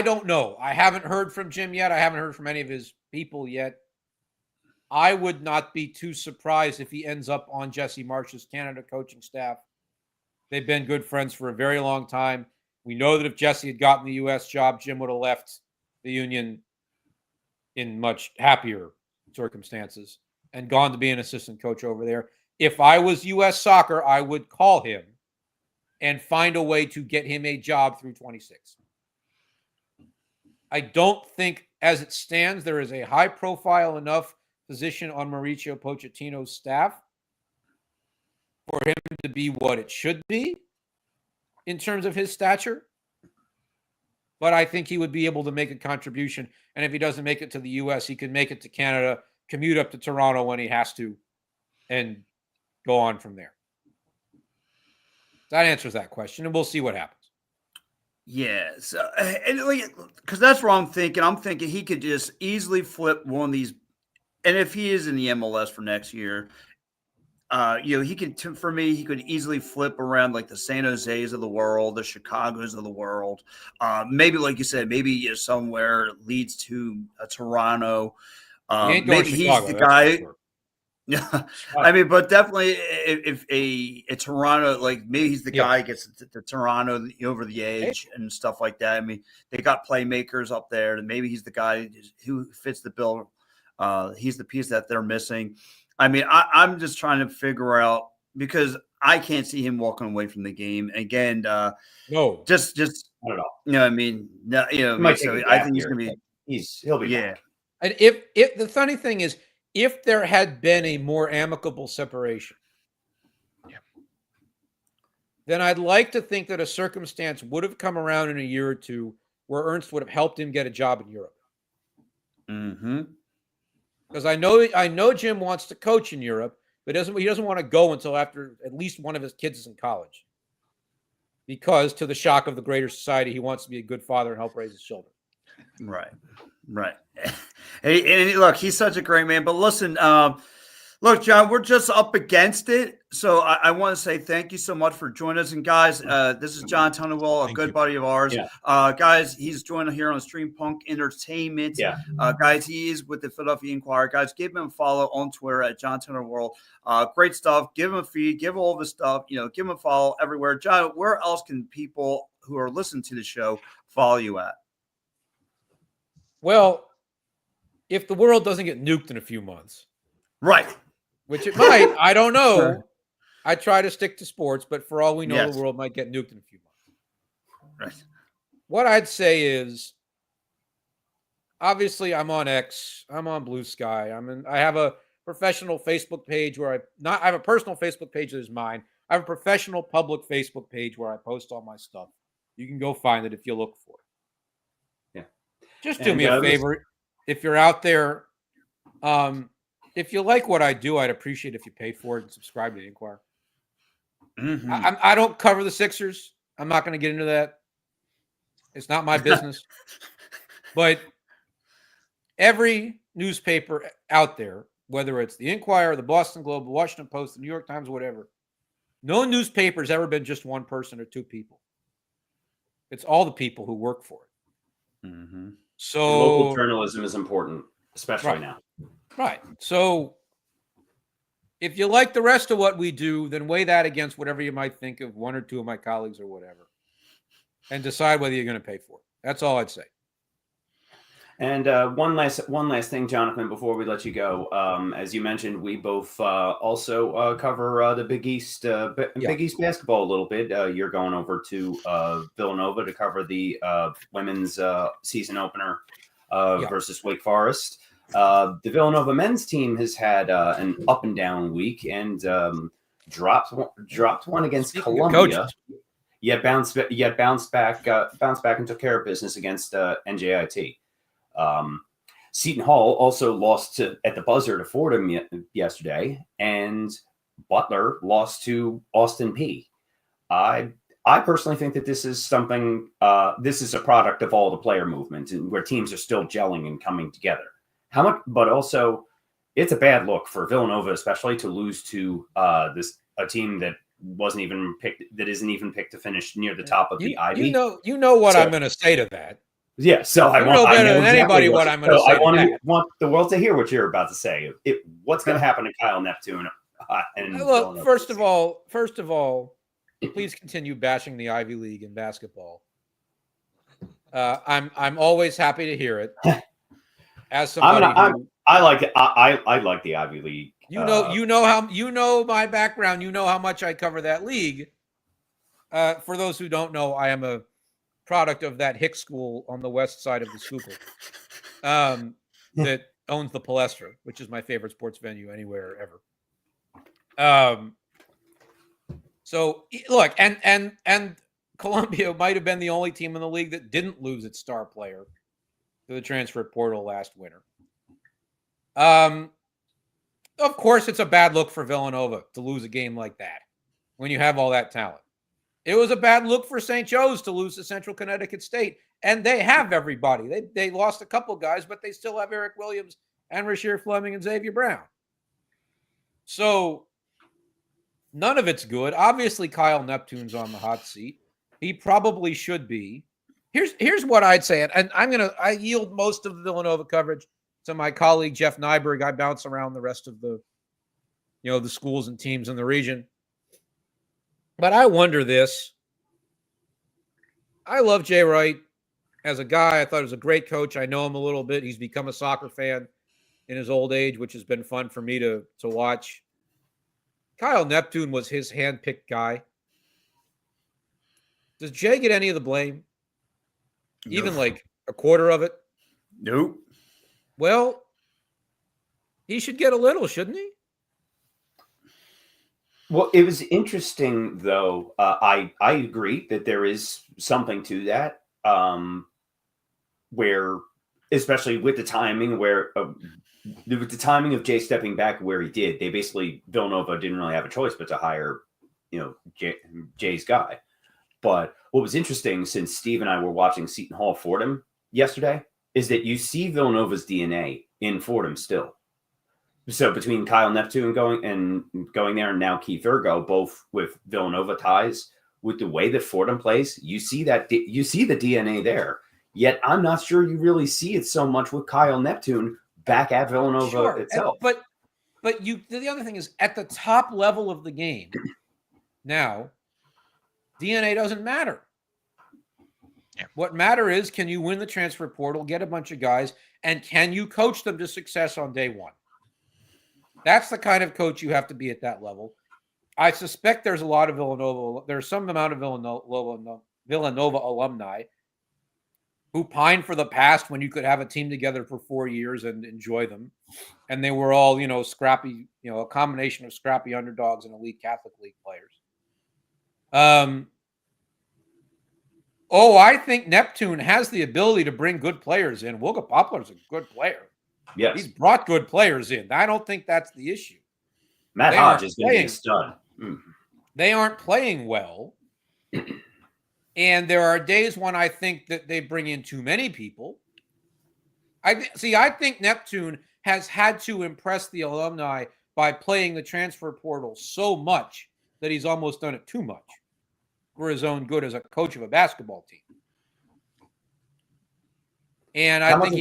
don't know. I haven't heard from Jim yet. I haven't heard from any of his people yet. I would not be too surprised if he ends up on Jesse Marsh's Canada coaching staff. They've been good friends for a very long time. We know that if Jesse had gotten the U.S. job, Jim would have left the Union in much happier circumstances and gone to be an assistant coach over there. If I was U.S. Soccer, I would call him and find a way to get him a job through 26. I don't think, as it stands, there is a high-profile enough position on Mauricio Pochettino's staff for him to be what it should be in terms of his stature. But I think he would be able to make a contribution. And if he doesn't make it to the U.S., he can make it to Canada, commute up to Toronto when he has to, and go on from there. That answers that question, and we'll see what happens. Yeah, so because that's what I'm thinking. I'm thinking he could just easily flip one of these, and if he is in the MLS for next year, he can. For me, he could easily flip around like the San Jose's of the world, the Chicago's of the world. Maybe, like you said, maybe somewhere leads to a Toronto. Maybe he's the guy. Yeah, I mean, but definitely if a Toronto, like maybe he's the guy who gets to Toronto over the edge and stuff like that. I mean, they got playmakers up there, and maybe he's the guy who fits the bill. He's the piece that they're missing. I mean, I'm just trying to figure out, because I can't see him walking away from the game again. No, just not at all. I mean, so I think he's going to be. He'll be fine. And if the funny thing is, if there had been a more amicable separation, then I'd like to think that a circumstance would have come around in a year or two where Ernst would have helped him get a job in Europe. Mm-hmm. Because I know Jim wants to coach in Europe, but he doesn't want to go until after at least one of his kids is in college. Because to the shock of the greater society, he wants to be a good father and help raise his children. Right. Hey, and look, he's such a great man. But listen, look, John, we're just up against it. So I want to say thank you so much for joining us. And guys, this is John Tunnewell, a Thank good you. buddy of ours. Yeah. Guys, he's joining here on StreamPunk Entertainment. Yeah. Guys, he is with the Philadelphia Inquirer. Guys, give him a follow on Twitter at John Tunnewell. Great stuff. Give him a feed. Give all of his stuff. Give him a follow everywhere. John, where else can people who are listening to the show follow you at? Well, if the world doesn't get nuked in a few months, Right. which it might, I don't know. Sure. I try to stick to sports, but for all we know, Yes. the world might get nuked in a few months. Right. What I'd say is, obviously, I'm on X, I'm on Blue Sky. I have a professional Facebook page where I have a personal Facebook page that is mine. I have a professional public Facebook page where I post all my stuff. You can go find it if you look for it. Just do me a favor. If you're out there, if you like what I do, I'd appreciate if you pay for it and subscribe to the Inquirer. Mm-hmm. I don't cover the Sixers. I'm not going to get into that. It's not my business. But every newspaper out there, whether it's the Inquirer, the Boston Globe, the Washington Post, the New York Times, whatever, no newspaper's ever been just one person or two people. It's all the people who work for it. Mm-hmm. So local journalism is important, especially now. Right. So if you like the rest of what we do, then weigh that against whatever you might think of one or two of my colleagues or whatever, and decide whether you're going to pay for it. That's all I'd say. And one last thing, Jonathan, before we let you go. As you mentioned, we both also cover the Big East basketball a little bit. You're going over to Villanova to cover the women's season opener versus Wake Forest. The Villanova men's team has had an up and down week and dropped one against Columbia. Yet bounced back and took care of business against NJIT. Seton Hall also lost at the buzzer to Fordham yesterday, and Butler lost to Austin Peay. I personally think that this is something. This is a product of all the player movement, and where teams are still gelling and coming together. But also, it's a bad look for Villanova, especially to lose to a team that isn't even picked to finish near the top of the Ivy. You know what I'm going to say to that. Yeah, so I know better than anybody what I'm going to say. I want the world to hear what you're about to say. What's going to happen to Kyle Neptune? Look, first of all, please continue bashing the Ivy League in basketball. I'm always happy to hear it. As somebody, I like it. I like the Ivy League. You know my background. You know how much I cover that league. For those who don't know, I am a product of that Hick school on the west side of the Schuylkill that owns the Palestra, which is my favorite sports venue anywhere ever. So look, and Columbia might have been the only team in the league that didn't lose its star player to the transfer portal last winter. Of course, it's a bad look for Villanova to lose a game like that when you have all that talent. It was a bad look for St. Joe's to lose to Central Connecticut State. And they have everybody. They lost a couple guys, but they still have Eric Williams and Rasheer Fleming and Xavier Brown. So none of it's good. Obviously, Kyle Neptune's on the hot seat. He probably should be. Here's what I'd say. And I yield most of the Villanova coverage to my colleague, Jeff Nyberg. I bounce around the rest of the schools and teams in the region. But I wonder this. I love Jay Wright as a guy. I thought he was a great coach. I know him a little bit. He's become a soccer fan in his old age, which has been fun for me to watch. Kyle Neptune was his handpicked guy. Does Jay get any of the blame? Nope. Even like a quarter of it? Nope. Well, he should get a little, shouldn't he? Well, it was interesting, though. I agree that there is something to that, where, especially with the timing, with the timing of Jay stepping back where he did, they basically Villanova didn't really have a choice but to hire, Jay's guy. But what was interesting, since Steve and I were watching Seton Hall Fordham yesterday, is that you see Villanova's DNA in Fordham still. So between Kyle Neptune going there, and now Keith Urgo, both with Villanova ties, with the way that Fordham plays, you see the DNA there. Yet I'm not sure you really see it so much with Kyle Neptune back at Villanova itself. But the other thing is, at the top level of the game now, DNA doesn't matter. Yeah. What matter is, can you win the transfer portal, get a bunch of guys, and can you coach them to success on day one? That's the kind of coach you have to be at that level. I suspect there's a lot of there's some amount of Villanova alumni who pine for the past when you could have a team together for 4 years and enjoy them. And they were all, scrappy, a combination of scrappy underdogs and elite Catholic League players. I think Neptune has the ability to bring good players in. Wilga Poplar's a good player. Yes. He's brought good players in. I don't think that's the issue. Matt Hodge is going to be a stud. They aren't playing well. And there are days when I think that they bring in too many people. I think Neptune has had to impress the alumni by playing the transfer portal so much that he's almost done it too much for his own good as a coach of a basketball team. And I think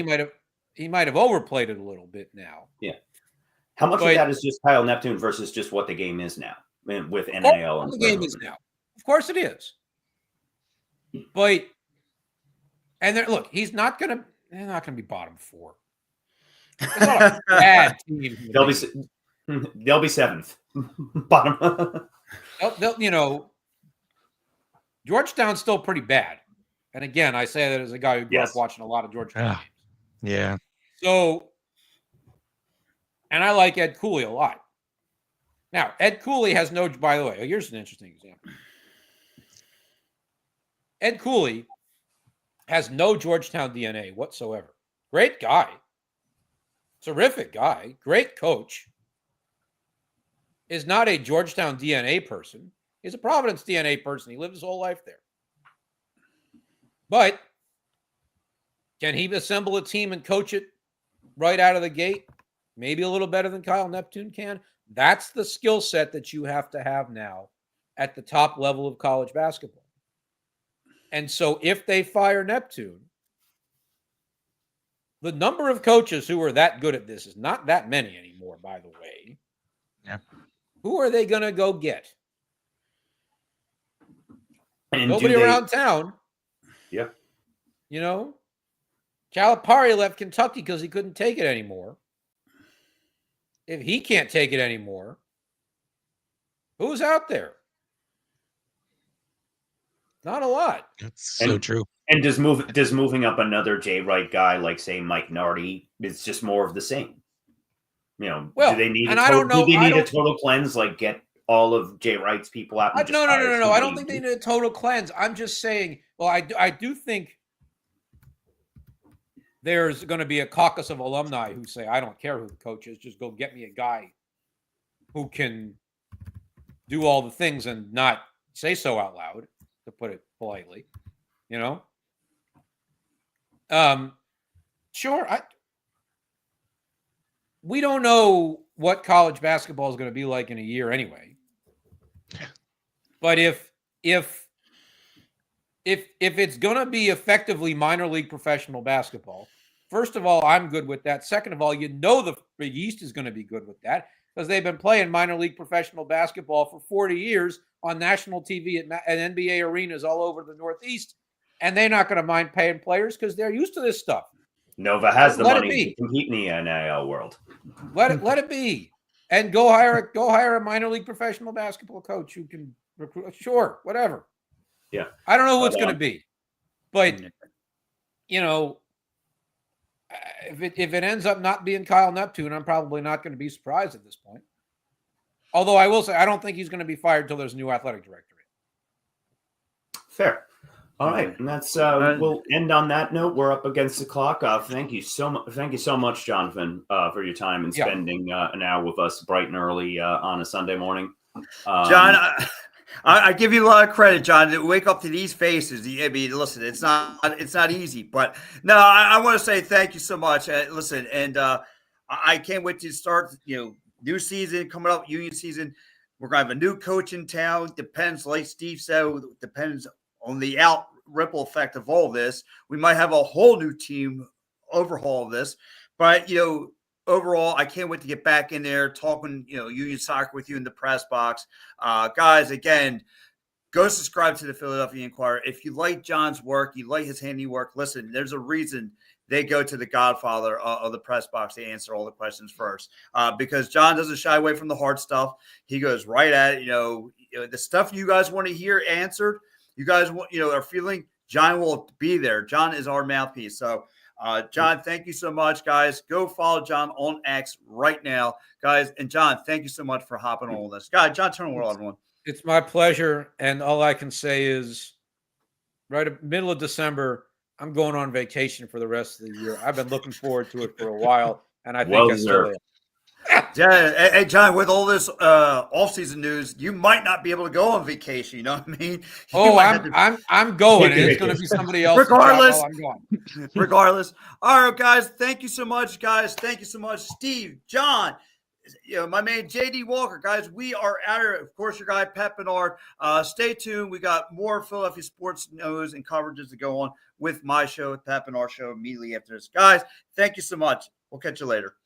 he might have overplayed it a little bit now. Yeah. How much of that is just Kyle Neptune versus just what the game is now with NIL? And the game is now. Of course it is. But look, they're not going to be bottom four. It's not a bad team. They'll be seventh. Bottom. Georgetown's still pretty bad. And again, I say that as a guy who grew up watching a lot of Georgetown games. Yeah. So, and I like Ed Cooley a lot. Now, Ed Cooley has by the way, here's an interesting example. Ed Cooley has no Georgetown DNA whatsoever. Great guy. Terrific guy. Great coach. Is not a Georgetown DNA person. He's a Providence DNA person. He lived his whole life there. But can he assemble a team and coach it right out of the gate? Maybe a little better than Kyle Neptune can. That's the skill set that you have to have now at the top level of college basketball. And so if they fire Neptune, the number of coaches who are that good at this is not that many anymore, by the way. Yeah. Who are they going to go get? And nobody around town. Yeah. Calipari left Kentucky because he couldn't take it anymore. If he can't take it anymore, who's out there? Not a lot. That's so true. And does moving up another Jay Wright guy like, say, Mike Nardi, it's just more of the same. Do they need a total cleanse, like get all of Jay Wright's people out? And No. I don't think they need a total cleanse. I'm just saying, I do think there's going to be a caucus of alumni who say, I don't care who the coach is, just go get me a guy who can do all the things and not say so out loud, to put it politely, Sure. We don't know what college basketball is going to be like in a year anyway. But if it's going to be effectively minor league professional basketball, first of all, I'm good with that. Second of all, the Big East is going to be good with that because they've been playing minor league professional basketball for 40 years on national TV at NBA arenas all over the Northeast, and they're not going to mind paying players because they're used to this stuff. Nova has the money to compete in the NIL world. Let it be, and go hire a minor league professional basketball coach who can recruit. Sure, whatever. Yeah, I don't know who it's going to be, but if it ends up not being Kyle Neptune, I'm probably not going to be surprised at this point. Although I will say, I don't think he's going to be fired until there's a new athletic director. Fair. All right, and that's we'll end on that note. We're up against the clock. Thank you so much, Jonathan, for your time and spending an hour with us bright and early on a Sunday morning. John, I give you a lot of credit, John, to wake up to these faces. I mean, listen, it's not easy, but no, I want to say thank you so much. Listen, and I can't wait to start. New season coming up, Union season. We're gonna have a new coach in town. Depends, like Steve said, depends on the ripple effect of all this. We might have a whole new team overhaul of this, but overall, I can't wait to get back in there talking, Union soccer with you in the press box. Guys, again, go subscribe to the Philadelphia Inquirer. If you like John's work, you like his handiwork, listen, there's a reason they go to the godfather of the press box to answer all the questions first, because John doesn't shy away from the hard stuff. He goes right at it. The stuff you guys want to hear answered, you guys are feeling, John will be there. John is our mouthpiece. So, John, thank you so much, guys. Go follow John on X right now, guys. And John, thank you so much for hopping on this. Guys, John, turn the world, everyone. It's my pleasure. And all I can say is middle of December, I'm going on vacation for the rest of the year. I've been looking forward to it for a while. And I think I still am. Yeah, hey, John, with all this off-season news, you might not be able to go on vacation. You know what I mean? I'm going. And it's going to be somebody else. Regardless, I'm going. Regardless. All right, guys. Thank you so much, guys. Thank you so much, Steve, John. My man JD Walker, guys. We are out here. Of course, your guy Pat Bernard. Stay tuned. We got more Philadelphia sports news and coverages to go on with my show, Pat Bernard Show, immediately after this, guys. Thank you so much. We'll catch you later.